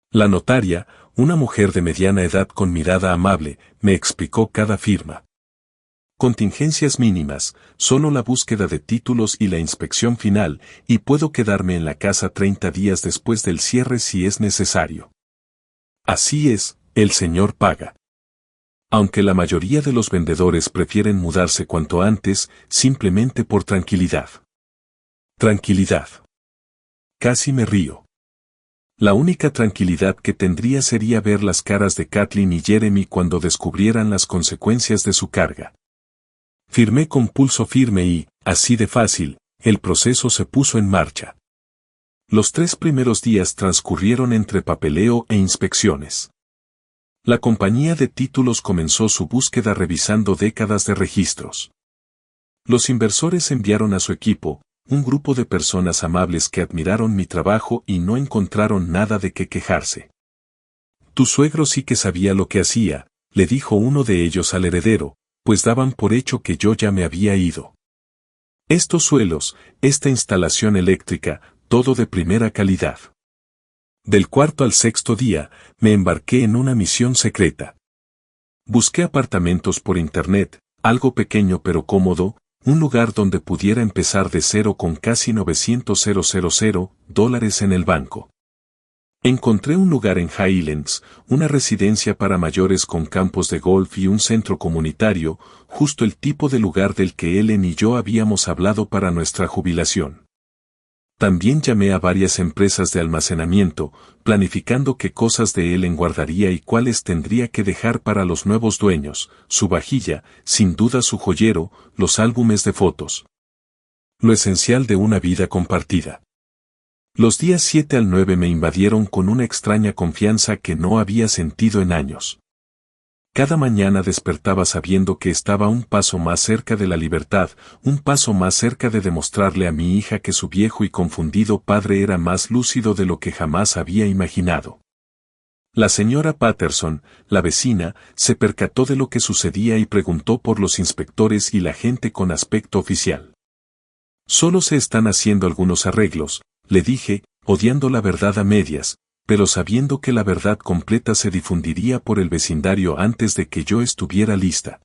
La notaria, una mujer de mediana edad con mirada amable, me explicó cada firma. Contingencias mínimas, solo la búsqueda de títulos y la inspección final, y puedo quedarme en la casa 30 días después del cierre si es necesario. Así es, el señor paga. Aunque la mayoría de los vendedores prefieren mudarse cuanto antes, simplemente por tranquilidad. Tranquilidad. Casi me río. La única tranquilidad que tendría sería ver las caras de Kathleen y Jeremy cuando descubrieran las consecuencias de su carga. Firmé con pulso firme y, así de fácil, el proceso se puso en marcha. Los 3 primeros días transcurrieron entre papeleo e inspecciones. La compañía de títulos comenzó su búsqueda revisando décadas de registros. Los inversores enviaron a su equipo, un grupo de personas amables que admiraron mi trabajo y no encontraron nada de qué quejarse. Tu suegro sí que sabía lo que hacía, le dijo uno de ellos al heredero, pues daban por hecho que yo ya me había ido. Estos suelos, esta instalación eléctrica, todo de primera calidad. Del 4º al 6º día, me embarqué en una misión secreta. Busqué apartamentos por internet, algo pequeño pero cómodo, un lugar donde pudiera empezar de cero con casi 900,000 dólares en el banco. Encontré un lugar en Highlands, una residencia para mayores con campos de golf y un centro comunitario, justo el tipo de lugar del que Ellen y yo habíamos hablado para nuestra jubilación. También llamé a varias empresas de almacenamiento, planificando qué cosas de Ellen guardaría y cuáles tendría que dejar para los nuevos dueños, su vajilla, sin duda su joyero, los álbumes de fotos. Lo esencial de una vida compartida. Los días 7 al 9 me invadieron con una extraña confianza que no había sentido en años. Cada mañana despertaba sabiendo que estaba un paso más cerca de la libertad, un paso más cerca de demostrarle a mi hija que su viejo y confundido padre era más lúcido de lo que jamás había imaginado. La señora Patterson, la vecina, se percató de lo que sucedía y preguntó por los inspectores y la gente con aspecto oficial. Solo se están haciendo algunos arreglos, le dije, odiando la verdad a medias, pero sabiendo que la verdad completa se difundiría por el vecindario antes de que yo estuviera lista.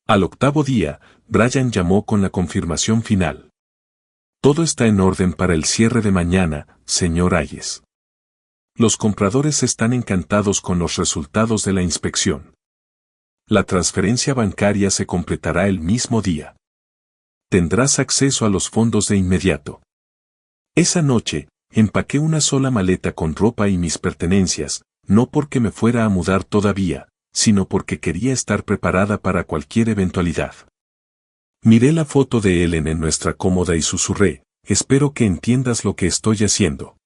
Al octavo día, Brian llamó con la confirmación final. Todo está en orden para el cierre de mañana, señor Hayes. Los compradores están encantados con los resultados de la inspección. La transferencia bancaria se completará el mismo día. Tendrás acceso a los fondos de inmediato. Esa noche, empaqué una sola maleta con ropa y mis pertenencias, no porque me fuera a mudar todavía, sino porque quería estar preparada para cualquier eventualidad. Miré la foto de Ellen en nuestra cómoda y susurré, espero que entiendas lo que estoy haciendo.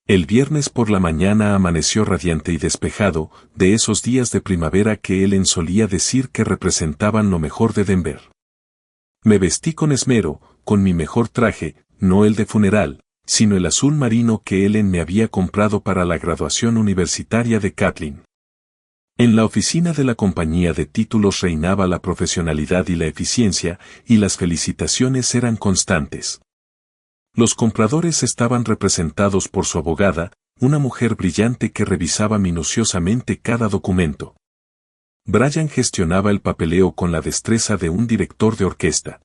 El viernes por la mañana amaneció radiante y despejado, de esos días de primavera que Ellen solía decir que representaban lo mejor de Denver. Me vestí con esmero, con mi mejor traje, no el de funeral, sino el azul marino que Ellen me había comprado para la graduación universitaria de Kathleen. En la oficina de la compañía de títulos reinaba la profesionalidad y la eficiencia, y las felicitaciones eran constantes. Los compradores estaban representados por su abogada, una mujer brillante que revisaba minuciosamente cada documento. Brian gestionaba el papeleo con la destreza de un director de orquesta.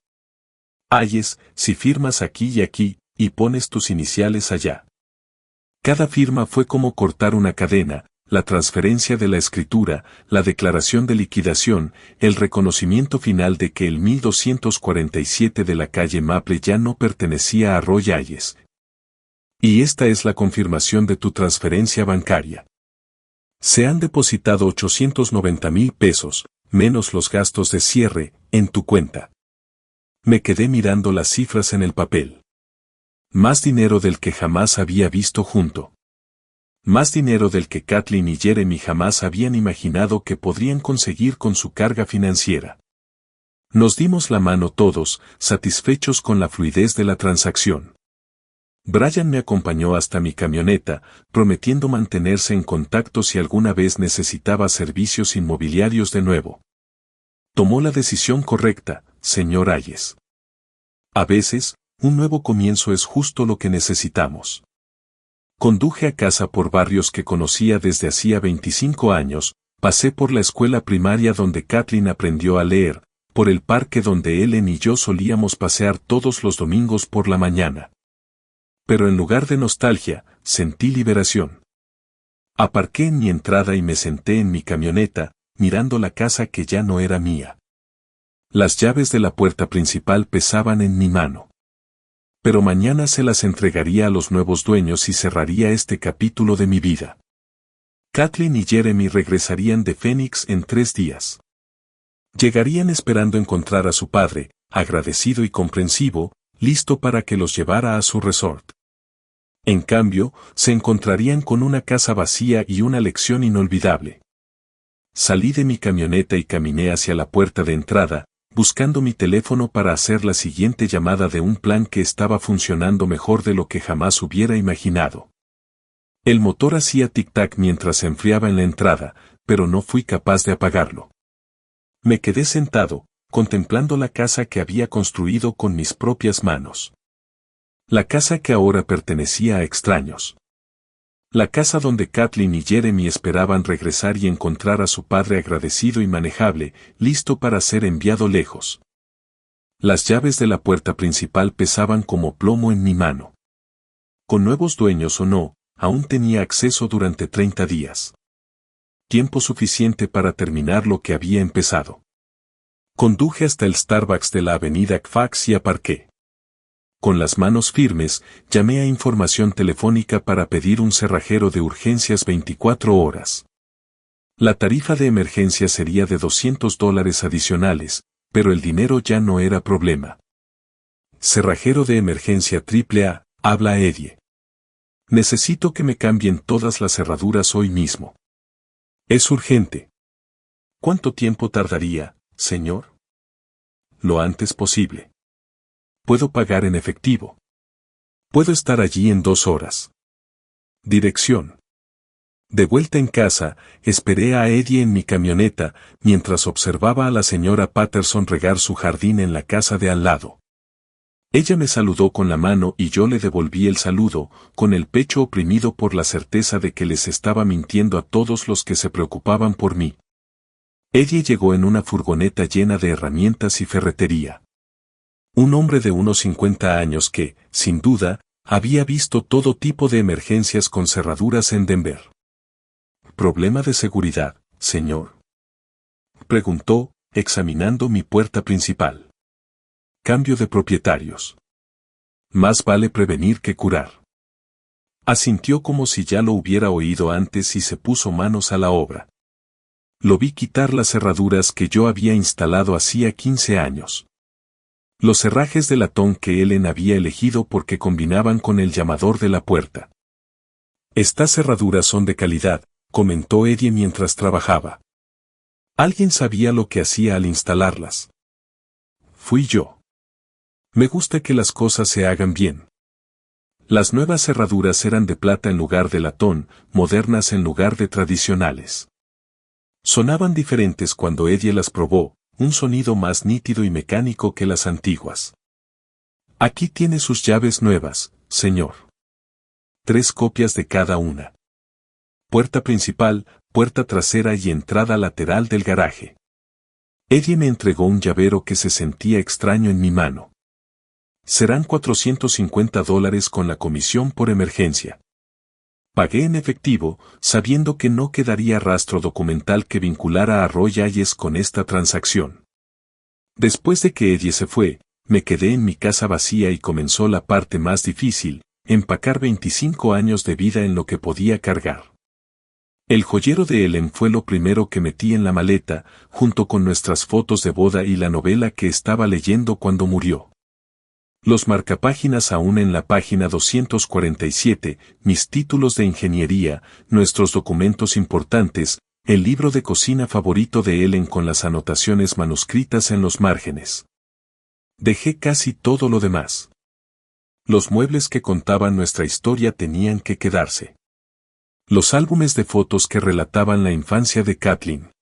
Hayes, si firmas aquí y aquí, y pones tus iniciales allá. Cada firma fue como cortar una cadena, la transferencia de la escritura, la declaración de liquidación, el reconocimiento final de que el 1247 de la calle Maple ya no pertenecía a Roy Hayes. Y esta es la confirmación de tu transferencia bancaria. Se han depositado 890,000 pesos, menos los gastos de cierre, en tu cuenta. Me quedé mirando las cifras en el papel. Más dinero del que jamás había visto junto. Más dinero del que Kathleen y Jeremy jamás habían imaginado que podrían conseguir con su carga financiera. Nos dimos la mano todos, satisfechos con la fluidez de la transacción. Brian me acompañó hasta mi camioneta, prometiendo mantenerse en contacto si alguna vez necesitaba servicios inmobiliarios de nuevo. Tomó la decisión correcta, señor Hayes. A veces, un nuevo comienzo es justo lo que necesitamos. Conduje a casa por barrios que conocía desde hacía 25 años, pasé por la escuela primaria donde Kathleen aprendió a leer, por el parque donde Ellen y yo solíamos pasear todos los domingos por la mañana. Pero en lugar de nostalgia, sentí liberación. Aparqué en mi entrada y me senté en mi camioneta, mirando la casa que ya no era mía. Las llaves de la puerta principal pesaban en mi mano. Pero mañana se las entregaría a los nuevos dueños y cerraría este capítulo de mi vida. Kathleen y Jeremy regresarían de Phoenix en 3 días. Llegarían esperando encontrar a su padre, agradecido y comprensivo, listo para que los llevara a su resort. En cambio, se encontrarían con una casa vacía y una lección inolvidable. Salí de mi camioneta y caminé hacia la puerta de entrada, buscando mi teléfono para hacer la siguiente llamada de un plan que estaba funcionando mejor de lo que jamás hubiera imaginado. El motor hacía tic-tac mientras se enfriaba en la entrada, pero no fui capaz de apagarlo. Me quedé sentado, contemplando la casa que había construido con mis propias manos. La casa que ahora pertenecía a extraños. La casa donde Kathleen y Jeremy esperaban regresar y encontrar a su padre agradecido y manejable, listo para ser enviado lejos. Las llaves de la puerta principal pesaban como plomo en mi mano. Con nuevos dueños o no, aún tenía acceso durante 30 días. Tiempo suficiente para terminar lo que había empezado. Conduje hasta el Starbucks de la avenida Fax y aparqué. Con las manos firmes, llamé a información telefónica para pedir un cerrajero de urgencias 24 horas. La tarifa de emergencia sería de $200 adicionales, pero el dinero ya no era problema. Cerrajero de emergencia AAA, habla Eddie. Necesito que me cambien todas las cerraduras hoy mismo. Es urgente. ¿Cuánto tiempo tardaría, señor? Lo antes posible. Puedo pagar en efectivo. Puedo estar allí en 2 horas. Dirección. De vuelta en casa, esperé a Eddie en mi camioneta, mientras observaba a la señora Patterson regar su jardín en la casa de al lado. Ella me saludó con la mano y yo le devolví el saludo, con el pecho oprimido por la certeza de que les estaba mintiendo a todos los que se preocupaban por mí. Eddie llegó en una furgoneta llena de herramientas y ferretería. Un hombre de unos 50 años que, sin duda, había visto todo tipo de emergencias con cerraduras en Denver. ¿Problema de seguridad, señor?, preguntó, examinando mi puerta principal. Cambio de propietarios. Más vale prevenir que curar. Asintió como si ya lo hubiera oído antes y se puso manos a la obra. Lo vi quitar las cerraduras que yo había instalado hacía 15 años. Los herrajes de latón que Ellen había elegido porque combinaban con el llamador de la puerta. Estas cerraduras son de calidad, comentó Eddie mientras trabajaba. Alguien sabía lo que hacía al instalarlas. Fui yo. Me gusta que las cosas se hagan bien. Las nuevas cerraduras eran de plata en lugar de latón, modernas en lugar de tradicionales. Sonaban diferentes cuando Eddie las probó, un sonido más nítido y mecánico que las antiguas. Aquí tiene sus llaves nuevas, señor. 3 copias de cada una. Puerta principal, puerta trasera y entrada lateral del garaje. Eddie me entregó un llavero que se sentía extraño en mi mano. Serán $450 con la comisión por emergencia. Pagué en efectivo, sabiendo que no quedaría rastro documental que vinculara a Roy Hayes con esta transacción. Después de que Eddie se fue, me quedé en mi casa vacía y comenzó la parte más difícil, empacar 25 años de vida en lo que podía cargar. El joyero de Ellen fue lo primero que metí en la maleta, junto con nuestras fotos de boda y la novela que estaba leyendo cuando murió. Los marcapáginas aún en la página 247, mis títulos de ingeniería, nuestros documentos importantes, el libro de cocina favorito de Ellen con las anotaciones manuscritas en los márgenes. Dejé casi todo lo demás. Los muebles que contaban nuestra historia tenían que quedarse. Los álbumes de fotos que relataban la infancia de Kathleen.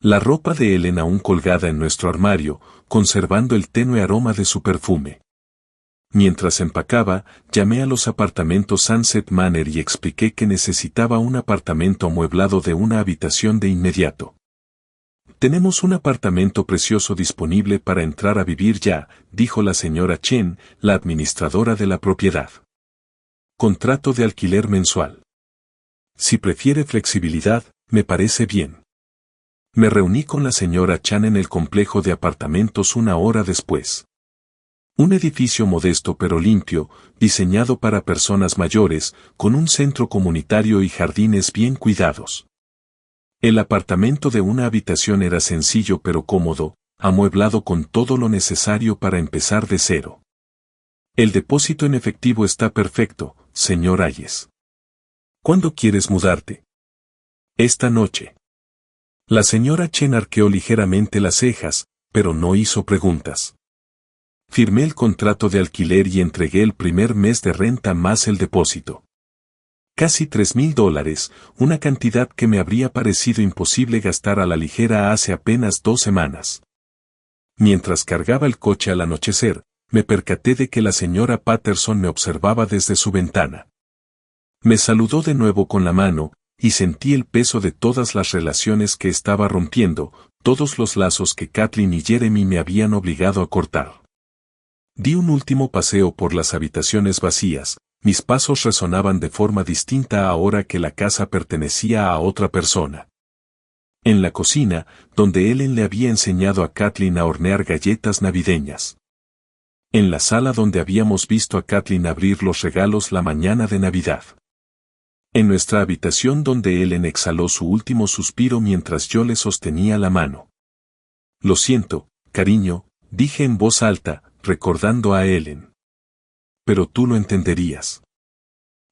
La ropa de Ellen aún colgada en nuestro armario, conservando el tenue aroma de su perfume. Mientras empacaba, llamé a los apartamentos Sunset Manor y expliqué que necesitaba un apartamento amueblado de una habitación de inmediato. Tenemos un apartamento precioso disponible para entrar a vivir ya, dijo la señora Chen, la administradora de la propiedad. Contrato de alquiler mensual. Si prefiere flexibilidad, me parece bien. Me reuní con la señora Chan en el complejo de apartamentos una hora después. Un edificio modesto pero limpio, diseñado para personas mayores, con un centro comunitario y jardines bien cuidados. El apartamento de una habitación era sencillo pero cómodo, amueblado con todo lo necesario para empezar de cero. El depósito en efectivo está perfecto, señor Hayes. ¿Cuándo quieres mudarte? Esta noche. La señora Chen arqueó ligeramente las cejas, pero no hizo preguntas. Firmé el contrato de alquiler y entregué el primer mes de renta más el depósito. Casi $3,000, una cantidad que me habría parecido imposible gastar a la ligera hace apenas 2 semanas. Mientras cargaba el coche al anochecer, me percaté de que la señora Patterson me observaba desde su ventana. Me saludó de nuevo con la mano, y sentí el peso de todas las relaciones que estaba rompiendo, todos los lazos que Kathleen y Jeremy me habían obligado a cortar. Di un último paseo por las habitaciones vacías, mis pasos resonaban de forma distinta ahora que la casa pertenecía a otra persona. En la cocina, donde Ellen le había enseñado a Kathleen a hornear galletas navideñas. En la sala donde habíamos visto a Kathleen abrir los regalos la mañana de Navidad. En nuestra habitación donde Ellen exhaló su último suspiro mientras yo le sostenía la mano. Lo siento, cariño, dije en voz alta, recordando a Ellen. Pero tú lo entenderías.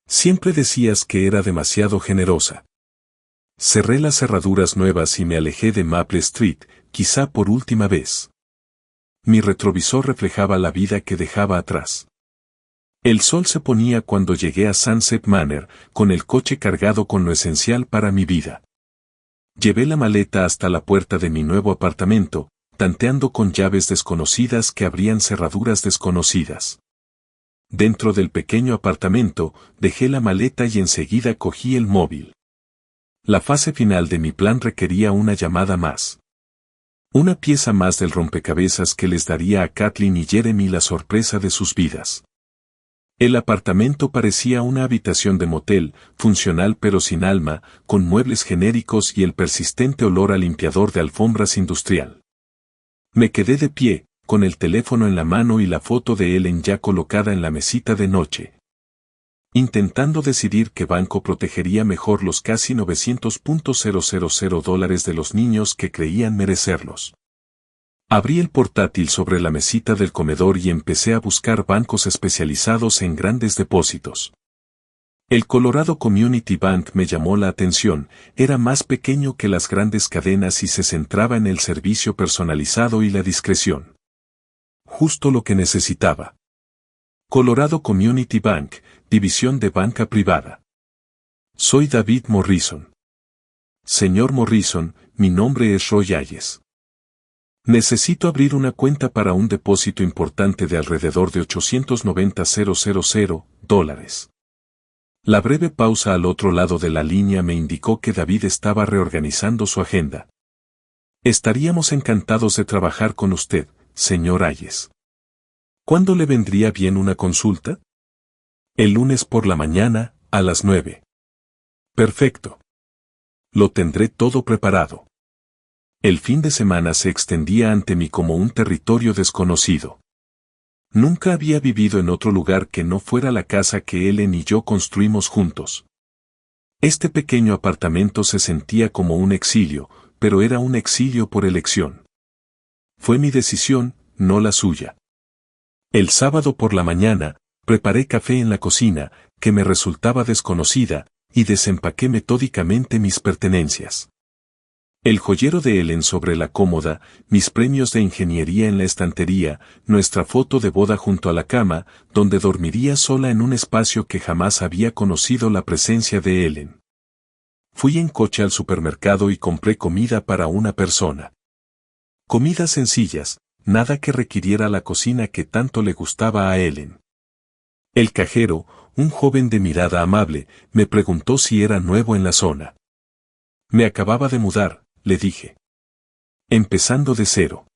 Siempre decías que era demasiado generosa. Cerré las cerraduras nuevas y me alejé de Maple Street, quizá por última vez. Mi retrovisor reflejaba la vida que dejaba atrás. El sol se ponía cuando llegué a Sunset Manor, con el coche cargado con lo esencial para mi vida. Llevé la maleta hasta la puerta de mi nuevo apartamento, tanteando con llaves desconocidas que abrían cerraduras desconocidas. Dentro del pequeño apartamento, dejé la maleta y enseguida cogí el móvil. La fase final de mi plan requería una llamada más. Una pieza más del rompecabezas que les daría a Kathleen y Jeremy la sorpresa de sus vidas. El apartamento parecía una habitación de motel, funcional pero sin alma, con muebles genéricos y el persistente olor a limpiador de alfombras industrial. Me quedé de pie, con el teléfono en la mano y la foto de Ellen ya colocada en la mesita de noche. Intentando decidir qué banco protegería mejor los casi $900,000 de los niños que creían merecerlos. Abrí el portátil sobre la mesita del comedor y empecé a buscar bancos especializados en grandes depósitos. El Colorado Community Bank me llamó la atención, era más pequeño que las grandes cadenas y se centraba en el servicio personalizado y la discreción. Justo lo que necesitaba. Colorado Community Bank, división de banca privada. Soy David Morrison. Señor Morrison, mi nombre es Roy Hayes. Necesito abrir una cuenta para un depósito importante de alrededor de $890,000. La breve pausa al otro lado de la línea me indicó que David estaba reorganizando su agenda. Estaríamos encantados de trabajar con usted, señor Hayes. ¿Cuándo le vendría bien una consulta? El lunes por la mañana, a las 9. Perfecto. Lo tendré todo preparado. El fin de semana se extendía ante mí como un territorio desconocido. Nunca había vivido en otro lugar que no fuera la casa que Ellen y yo construimos juntos. Este pequeño apartamento se sentía como un exilio, pero era un exilio por elección. Fue mi decisión, no la suya. El sábado por la mañana, preparé café en la cocina, que me resultaba desconocida, y desempaqué metódicamente mis pertenencias. El joyero de Ellen sobre la cómoda, mis premios de ingeniería en la estantería, nuestra foto de boda junto a la cama, donde dormiría sola en un espacio que jamás había conocido la presencia de Ellen. Fui en coche al supermercado y compré comida para una persona. Comidas sencillas, nada que requiriera la cocina que tanto le gustaba a Ellen. El cajero, un joven de mirada amable, me preguntó si era nuevo en la zona. Me acababa de mudar, le dije. Empezando de cero.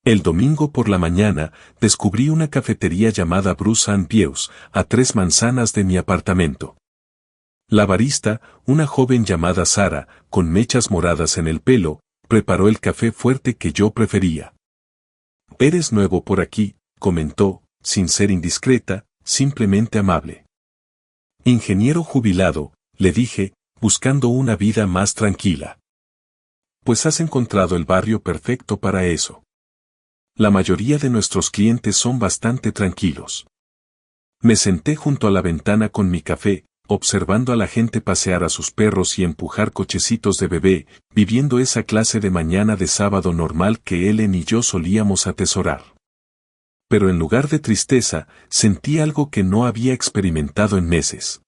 El domingo por la mañana, descubrí una cafetería llamada Bruce and Views, a 3 manzanas de mi apartamento. La barista, una joven llamada Sara, con mechas moradas en el pelo, preparó el café fuerte que yo prefería. «Eres nuevo por aquí», comentó, sin ser indiscreta, simplemente amable. «Ingeniero jubilado», le dije, buscando una vida más tranquila. «Pues has encontrado el barrio perfecto para eso. La mayoría de nuestros clientes son bastante tranquilos». Me senté junto a la ventana con mi café, observando a la gente pasear a sus perros y empujar cochecitos de bebé, viviendo esa clase de mañana de sábado normal que Ellen y yo solíamos atesorar. Pero en lugar de tristeza, sentí algo que no había experimentado en meses.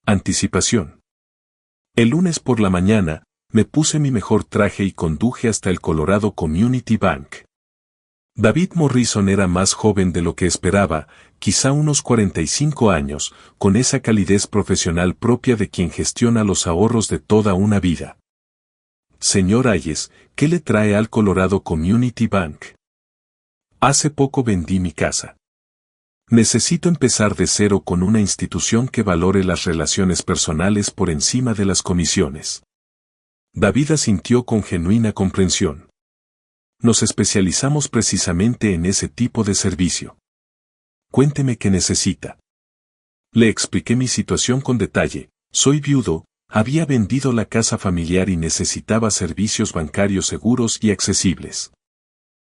Anticipación. El lunes por la mañana, me puse mi mejor traje y conduje hasta el Colorado Community Bank. David Morrison era más joven de lo que esperaba, quizá unos 45 años, con esa calidez profesional propia de quien gestiona los ahorros de toda una vida. Señor Hayes, ¿qué le trae al Colorado Community Bank? Hace poco vendí mi casa. Necesito empezar de cero con una institución que valore las relaciones personales por encima de las comisiones. David asintió con genuina comprensión. Nos especializamos precisamente en ese tipo de servicio. Cuénteme qué necesita. Le expliqué mi situación con detalle. Soy viudo, había vendido la casa familiar y necesitaba servicios bancarios seguros y accesibles.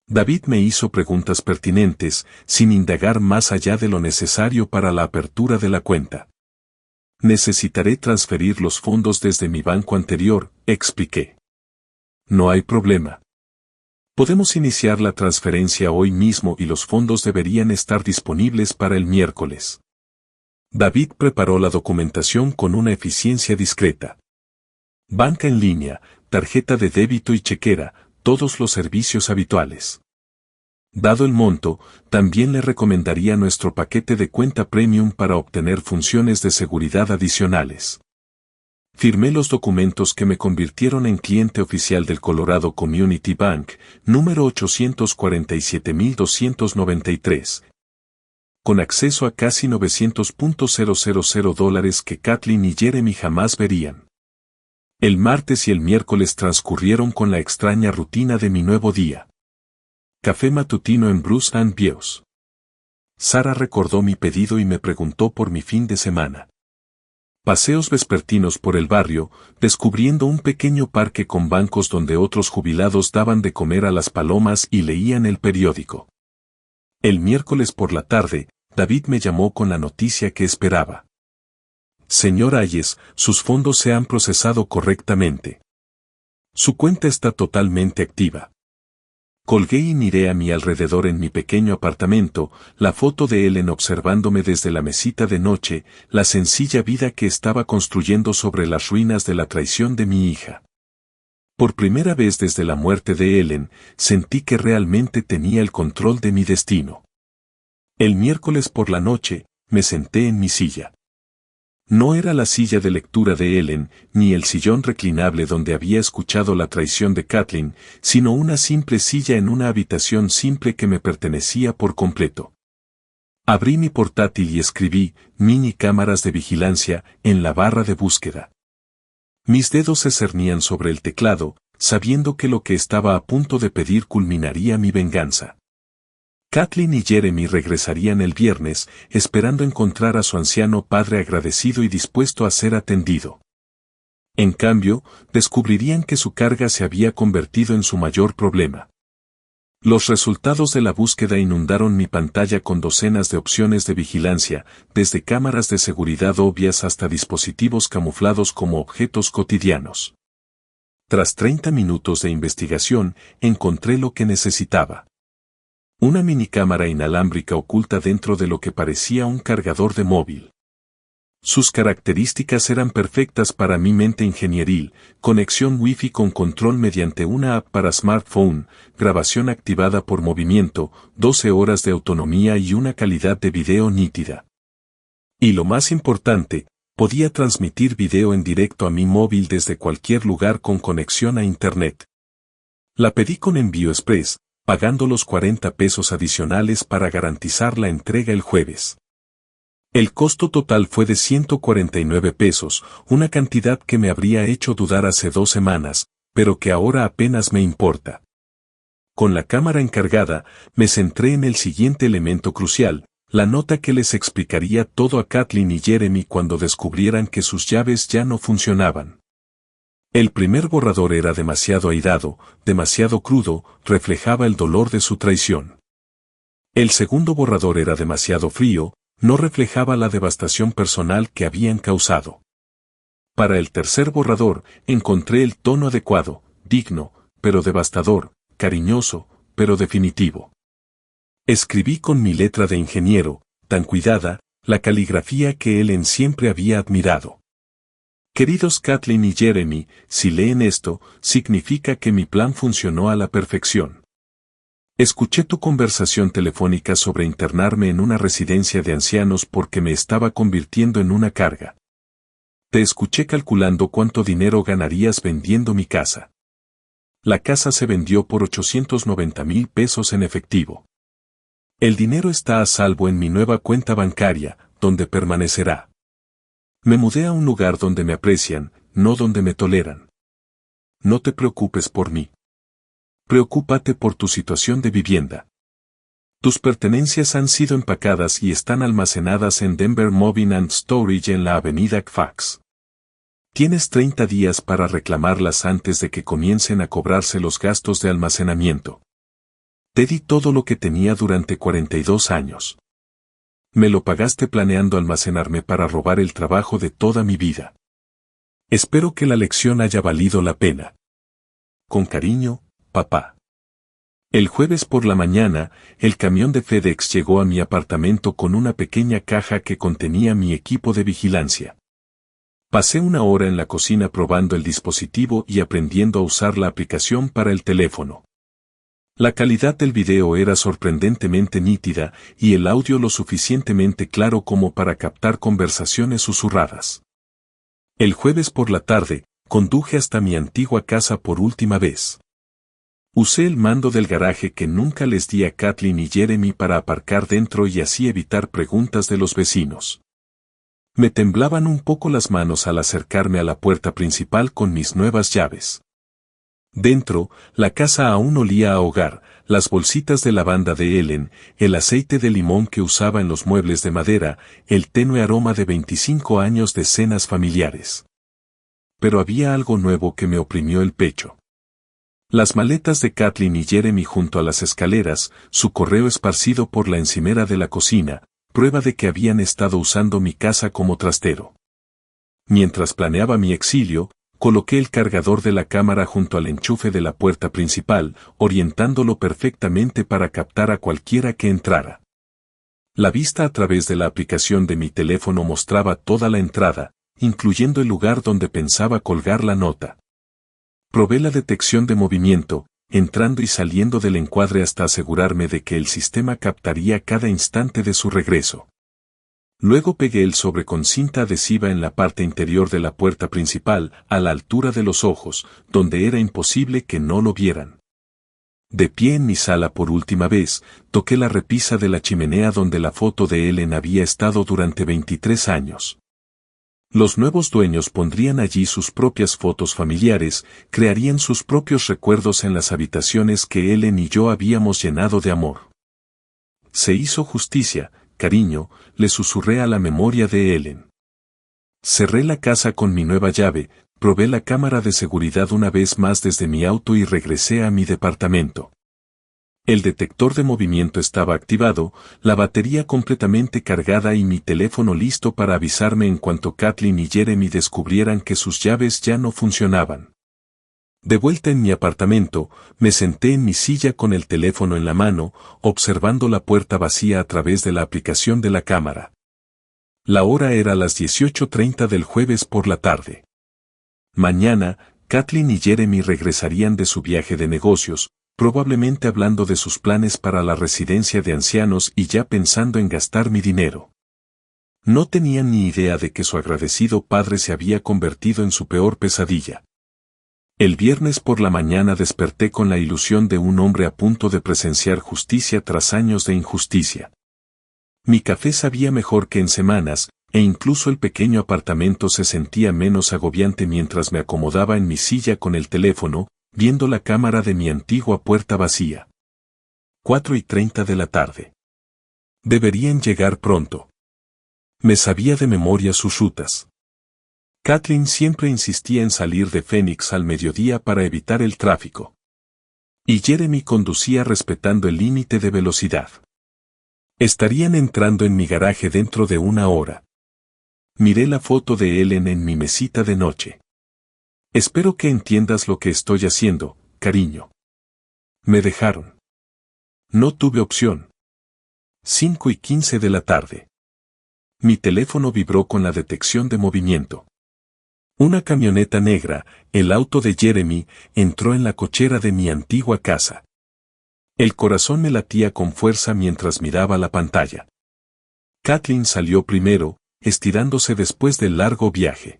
David me hizo preguntas pertinentes, sin indagar más allá de lo necesario para la apertura de la cuenta. Necesitaré transferir los fondos desde mi banco anterior, expliqué. No hay problema. Podemos iniciar la transferencia hoy mismo y los fondos deberían estar disponibles para el miércoles. David preparó la documentación con una eficiencia discreta. Banca en línea, tarjeta de débito y chequera, todos los servicios habituales. Dado el monto, también le recomendaría nuestro paquete de cuenta premium para obtener funciones de seguridad adicionales. Firmé los documentos que me convirtieron en cliente oficial del Colorado Community Bank, número 847.293. Con acceso a casi $900,000 que Kathleen y Jeremy jamás verían. El martes y el miércoles transcurrieron con la extraña rutina de mi nuevo día. Café matutino en Bruce and Bios. Sara recordó mi pedido y me preguntó por mi fin de semana. Paseos vespertinos por el barrio, descubriendo un pequeño parque con bancos donde otros jubilados daban de comer a las palomas y leían el periódico. El miércoles por la tarde, David me llamó con la noticia que esperaba. Señor Hayes, sus fondos se han procesado correctamente. Su cuenta está totalmente activa. Colgué y miré a mi alrededor en mi pequeño apartamento, la foto de Ellen observándome desde la mesita de noche, la sencilla vida que estaba construyendo sobre las ruinas de la traición de mi hija. Por primera vez desde la muerte de Ellen, sentí que realmente tenía el control de mi destino. El miércoles por la noche, me senté en mi silla. No era la silla de lectura de Ellen, ni el sillón reclinable donde había escuchado la traición de Kathleen, sino una simple silla en una habitación simple que me pertenecía por completo. Abrí mi portátil y escribí, mini cámaras de vigilancia, en la barra de búsqueda. Mis dedos se cernían sobre el teclado, sabiendo que lo que estaba a punto de pedir culminaría mi venganza. Kathleen y Jeremy regresarían el viernes, esperando encontrar a su anciano padre agradecido y dispuesto a ser atendido. En cambio, descubrirían que su carga se había convertido en su mayor problema. Los resultados de la búsqueda inundaron mi pantalla con docenas de opciones de vigilancia, desde cámaras de seguridad obvias hasta dispositivos camuflados como objetos cotidianos. Tras 30 minutos de investigación, encontré lo que necesitaba. Una minicámara inalámbrica oculta dentro de lo que parecía un cargador de móvil. Sus características eran perfectas para mi mente ingenieril: conexión Wi-Fi con control mediante una app para smartphone, grabación activada por movimiento, 12 horas de autonomía y una calidad de video nítida. Y lo más importante, podía transmitir video en directo a mi móvil desde cualquier lugar con conexión a Internet. La pedí con envío express, pagando los $40 adicionales para garantizar la entrega el jueves. El costo total fue de $149, una cantidad que me habría hecho dudar hace 2 semanas, pero que ahora apenas me importa. Con la cámara encargada, me centré en el siguiente elemento crucial, la nota que les explicaría todo a Kathleen y Jeremy cuando descubrieran que sus llaves ya no funcionaban. El primer borrador era demasiado airado, demasiado crudo, reflejaba el dolor de su traición. El segundo borrador era demasiado frío, no reflejaba la devastación personal que habían causado. Para el tercer borrador, encontré el tono adecuado, digno, pero devastador, cariñoso, pero definitivo. Escribí con mi letra de ingeniero, tan cuidada, la caligrafía que Ellen siempre había admirado. Queridos Kathleen y Jeremy, si leen esto, significa que mi plan funcionó a la perfección. Escuché tu conversación telefónica sobre internarme en una residencia de ancianos porque me estaba convirtiendo en una carga. Te escuché calculando cuánto dinero ganarías vendiendo mi casa. La casa se vendió por $890,000 en efectivo. El dinero está a salvo en mi nueva cuenta bancaria, donde permanecerá. Me mudé a un lugar donde me aprecian, no donde me toleran. No te preocupes por mí. Preocúpate por tu situación de vivienda. Tus pertenencias han sido empacadas y están almacenadas en Denver Moving and Storage en la avenida Fax. Tienes 30 días para reclamarlas antes de que comiencen a cobrarse los gastos de almacenamiento. Te di todo lo que tenía durante 42 años. Me lo pagaste planeando almacenarme para robar el trabajo de toda mi vida. Espero que la lección haya valido la pena. Con cariño, papá. El jueves por la mañana, el camión de FedEx llegó a mi apartamento con una pequeña caja que contenía mi equipo de vigilancia. Pasé una hora en la cocina probando el dispositivo y aprendiendo a usar la aplicación para el teléfono. La calidad del video era sorprendentemente nítida y el audio lo suficientemente claro como para captar conversaciones susurradas. El jueves por la tarde, conduje hasta mi antigua casa por última vez. Usé el mando del garaje que nunca les di a Kathleen y Jeremy para aparcar dentro y así evitar preguntas de los vecinos. Me temblaban un poco las manos al acercarme a la puerta principal con mis nuevas llaves. Dentro, la casa aún olía a hogar, las bolsitas de lavanda de Ellen, el aceite de limón que usaba en los muebles de madera, el tenue aroma de 25 años de cenas familiares. Pero había algo nuevo que me oprimió el pecho. Las maletas de Kathleen y Jeremy junto a las escaleras, su correo esparcido por la encimera de la cocina, prueba de que habían estado usando mi casa como trastero. Mientras planeaba mi exilio, coloqué el cargador de la cámara junto al enchufe de la puerta principal, orientándolo perfectamente para captar a cualquiera que entrara. La vista a través de la aplicación de mi teléfono mostraba toda la entrada, incluyendo el lugar donde pensaba colgar la nota. Probé la detección de movimiento, entrando y saliendo del encuadre hasta asegurarme de que el sistema captaría cada instante de su regreso. Luego pegué el sobre con cinta adhesiva en la parte interior de la puerta principal, a la altura de los ojos, donde era imposible que no lo vieran. De pie en mi sala por última vez, toqué la repisa de la chimenea donde la foto de Ellen había estado durante 23 años. Los nuevos dueños pondrían allí sus propias fotos familiares, crearían sus propios recuerdos en las habitaciones que Ellen y yo habíamos llenado de amor. Se hizo justicia, cariño, le susurré a la memoria de Ellen. Cerré la casa con mi nueva llave, probé la cámara de seguridad una vez más desde mi auto y regresé a mi departamento. El detector de movimiento estaba activado, la batería completamente cargada y mi teléfono listo para avisarme en cuanto Kathleen y Jeremy descubrieran que sus llaves ya no funcionaban. De vuelta en mi apartamento, me senté en mi silla con el teléfono en la mano, observando la puerta vacía a través de la aplicación de la cámara. La hora era las 18:30 del jueves por la tarde. Mañana, Kathleen y Jeremy regresarían de su viaje de negocios, probablemente hablando de sus planes para la residencia de ancianos y ya pensando en gastar mi dinero. No tenían ni idea de que su agradecido padre se había convertido en su peor pesadilla. El viernes por la mañana desperté con la ilusión de un hombre a punto de presenciar justicia tras años de injusticia. Mi café sabía mejor que en semanas, e incluso el pequeño apartamento se sentía menos agobiante mientras me acomodaba en mi silla con el teléfono, viendo la cámara de mi antigua puerta vacía. 4:30 de la tarde. Deberían llegar pronto. Me sabía de memoria sus rutas. Kathleen siempre insistía en salir de Phoenix al mediodía para evitar el tráfico. Y Jeremy conducía respetando el límite de velocidad. Estarían entrando en mi garaje dentro de una hora. Miré la foto de Ellen en mi mesita de noche. Espero que entiendas lo que estoy haciendo, cariño. Me dejaron. No tuve opción. 5:15 de la tarde. Mi teléfono vibró con la detección de movimiento. Una camioneta negra, el auto de Jeremy, entró en la cochera de mi antigua casa. El corazón me latía con fuerza mientras miraba la pantalla. Kathleen salió primero, estirándose después del largo viaje.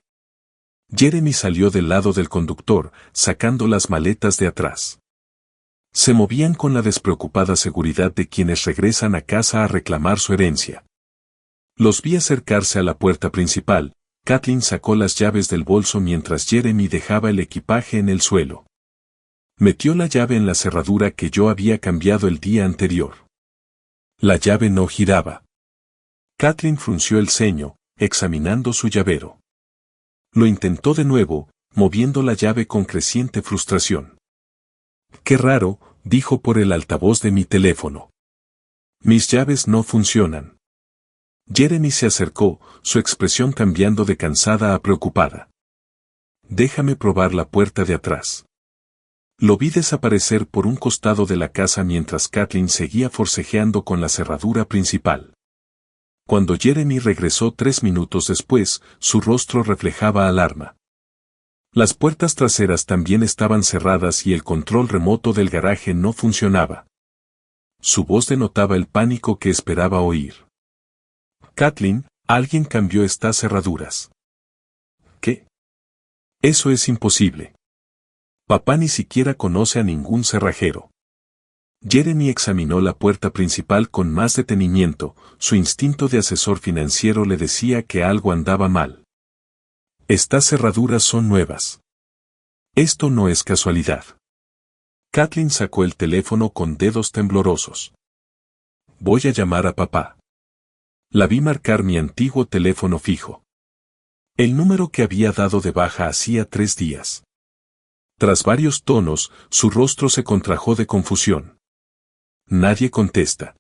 Jeremy salió del lado del conductor, sacando las maletas de atrás. Se movían con la despreocupada seguridad de quienes regresan a casa a reclamar su herencia. Los vi acercarse a la puerta principal. Kathleen sacó las llaves del bolso mientras Jeremy dejaba el equipaje en el suelo. Metió la llave en la cerradura que yo había cambiado el día anterior. La llave no giraba. Kathleen frunció el ceño, examinando su llavero. Lo intentó de nuevo, moviendo la llave con creciente frustración. «Qué raro», dijo por el altavoz de mi teléfono. «Mis llaves no funcionan». Jeremy se acercó, su expresión cambiando de cansada a preocupada. «Déjame probar la puerta de atrás». Lo vi desaparecer por un costado de la casa mientras Kathleen seguía forcejeando con la cerradura principal. Cuando Jeremy regresó 3 minutos después, su rostro reflejaba alarma. Las puertas traseras también estaban cerradas y el control remoto del garaje no funcionaba. Su voz denotaba el pánico que esperaba oír. Kathleen, alguien cambió estas cerraduras. ¿Qué? Eso es imposible. Papá ni siquiera conoce a ningún cerrajero. Jeremy examinó la puerta principal con más detenimiento, su instinto de asesor financiero le decía que algo andaba mal. Estas cerraduras son nuevas. Esto no es casualidad. Kathleen sacó el teléfono con dedos temblorosos. Voy a llamar a papá. La vi marcar mi antiguo teléfono fijo. El número que había dado de baja hacía 3 días. Tras varios tonos, su rostro se contrajo de confusión. Nadie contesta.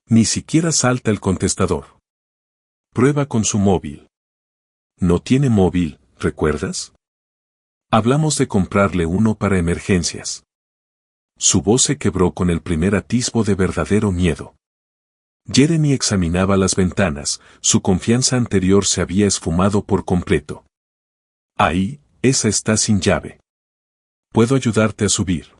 Ni siquiera salta el contestador. Prueba con su móvil. No tiene móvil, ¿recuerdas? Hablamos de comprarle uno para emergencias. Su voz se quebró con el primer atisbo de verdadero miedo. Jeremy examinaba las ventanas, su confianza anterior se había esfumado por completo. Ahí, esa está sin llave. ¿Puedo ayudarte a subir?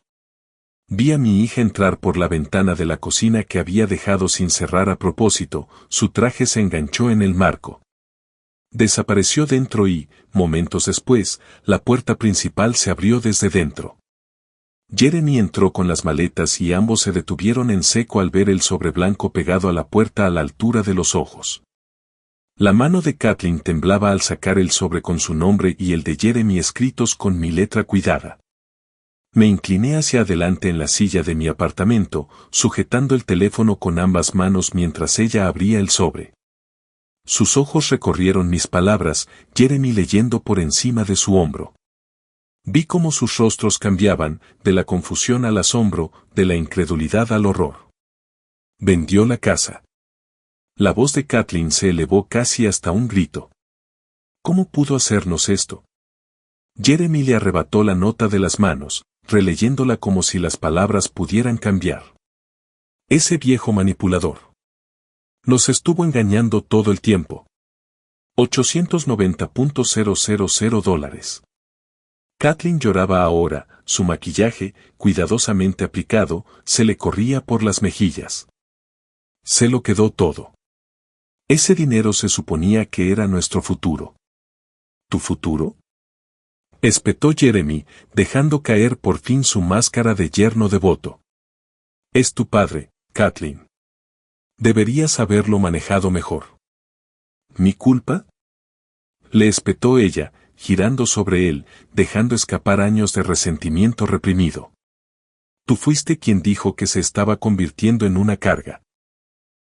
Vi a mi hija entrar por la ventana de la cocina que había dejado sin cerrar a propósito, su traje se enganchó en el marco. Desapareció dentro y, momentos después, la puerta principal se abrió desde dentro. Jeremy entró con las maletas y ambos se detuvieron en seco al ver el sobre blanco pegado a la puerta a la altura de los ojos. La mano de Kathleen temblaba al sacar el sobre con su nombre y el de Jeremy escritos con mi letra cuidada. Me incliné hacia adelante en la silla de mi apartamento, sujetando el teléfono con ambas manos mientras ella abría el sobre. Sus ojos recorrieron mis palabras, Jeremy leyendo por encima de su hombro. Vi cómo sus rostros cambiaban, de la confusión al asombro, de la incredulidad al horror. Vendió la casa. La voz de Kathleen se elevó casi hasta un grito. ¿Cómo pudo hacernos esto? Jeremy le arrebató la nota de las manos, releyéndola como si las palabras pudieran cambiar. Ese viejo manipulador. Nos estuvo engañando todo el tiempo. $890,000. Kathleen lloraba ahora, su maquillaje, cuidadosamente aplicado, se le corría por las mejillas. Se lo quedó todo. Ese dinero se suponía que era nuestro futuro. ¿Tu futuro? Espetó Jeremy, dejando caer por fin su máscara de yerno devoto. Es tu padre, Kathleen. Deberías haberlo manejado mejor. ¿Mi culpa? Le espetó ella, girando sobre él, dejando escapar años de resentimiento reprimido. Tú fuiste quien dijo que se estaba convirtiendo en una carga.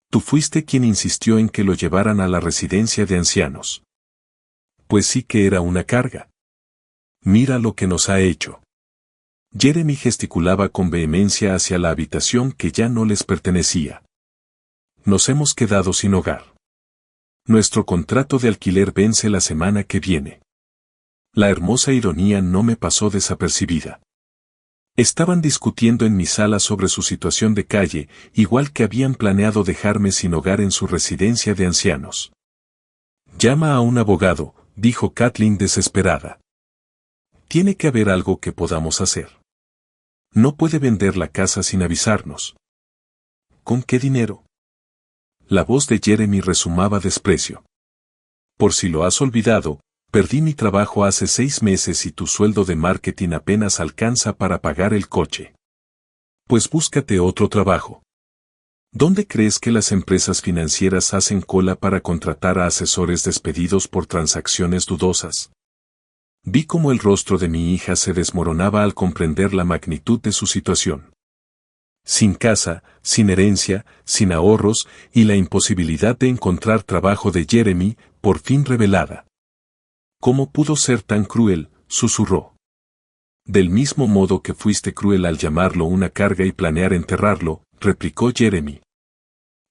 Tú fuiste quien insistió en que lo llevaran a la residencia de ancianos. Pues sí que era una carga. Mira lo que nos ha hecho. Jeremy gesticulaba con vehemencia hacia la habitación que ya no les pertenecía. Nos hemos quedado sin hogar. Nuestro contrato de alquiler vence la semana que viene. La hermosa ironía no me pasó desapercibida. Estaban discutiendo en mi sala sobre su situación de calle, igual que habían planeado dejarme sin hogar en su residencia de ancianos. Llama a un abogado, dijo Kathleen desesperada. Tiene que haber algo que podamos hacer. No puede vender la casa sin avisarnos. ¿Con qué dinero? La voz de Jeremy resumaba desprecio. Por si lo has olvidado, perdí mi trabajo hace 6 meses y tu sueldo de marketing apenas alcanza para pagar el coche. Pues búscate otro trabajo. ¿Dónde crees que las empresas financieras hacen cola para contratar a asesores despedidos por transacciones dudosas? Vi cómo el rostro de mi hija se desmoronaba al comprender la magnitud de su situación. Sin casa, sin herencia, sin ahorros, y la imposibilidad de encontrar trabajo de Jeremy, por fin revelada. ¿Cómo pudo ser tan cruel?, susurró. Del mismo modo que fuiste cruel al llamarlo una carga y planear enterrarlo, replicó Jeremy.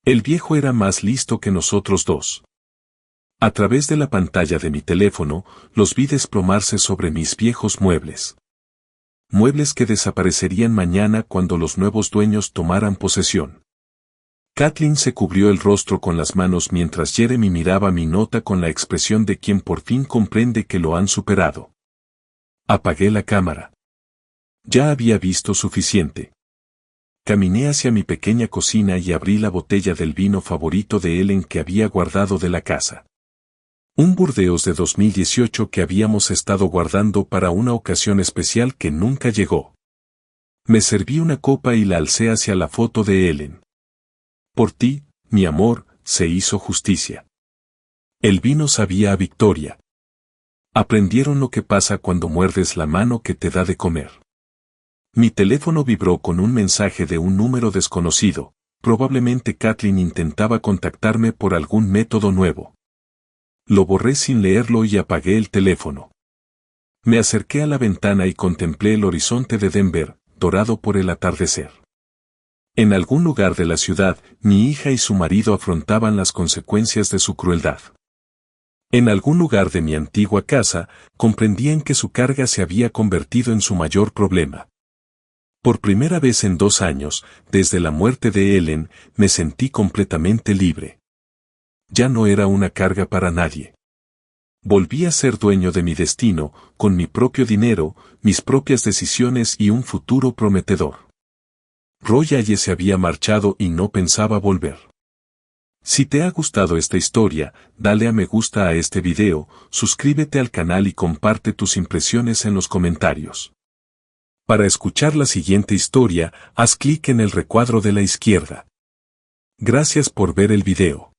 El viejo era más listo que nosotros dos. A través de la pantalla de mi teléfono, los vi desplomarse sobre mis viejos muebles. Muebles que desaparecerían mañana cuando los nuevos dueños tomaran posesión. Kathleen se cubrió el rostro con las manos mientras Jeremy miraba mi nota con la expresión de quien por fin comprende que lo han superado. Apagué la cámara. Ya había visto suficiente. Caminé hacia mi pequeña cocina y abrí la botella del vino favorito de Ellen que había guardado de la casa. Un Burdeos de 2018 que habíamos estado guardando para una ocasión especial que nunca llegó. Me serví una copa y la alcé hacia la foto de Ellen. Por ti, mi amor, se hizo justicia. El vino sabía a victoria. Aprendieron lo que pasa cuando muerdes la mano que te da de comer. Mi teléfono vibró con un mensaje de un número desconocido. Probablemente Kathleen intentaba contactarme por algún método nuevo. Lo borré sin leerlo y apagué el teléfono. Me acerqué a la ventana y contemplé el horizonte de Denver, dorado por el atardecer. En algún lugar de la ciudad, mi hija y su marido afrontaban las consecuencias de su crueldad. En algún lugar de mi antigua casa, comprendían que su carga se había convertido en su mayor problema. Por primera vez en 2 años, desde la muerte de Ellen, me sentí completamente libre. Ya no era una carga para nadie. Volví a ser dueño de mi destino, con mi propio dinero, mis propias decisiones y un futuro prometedor. Roy Ayers se había marchado y no pensaba volver. Si te ha gustado esta historia, dale a me gusta a este video, suscríbete al canal y comparte tus impresiones en los comentarios. Para escuchar la siguiente historia, haz clic en el recuadro de la izquierda. Gracias por ver el video.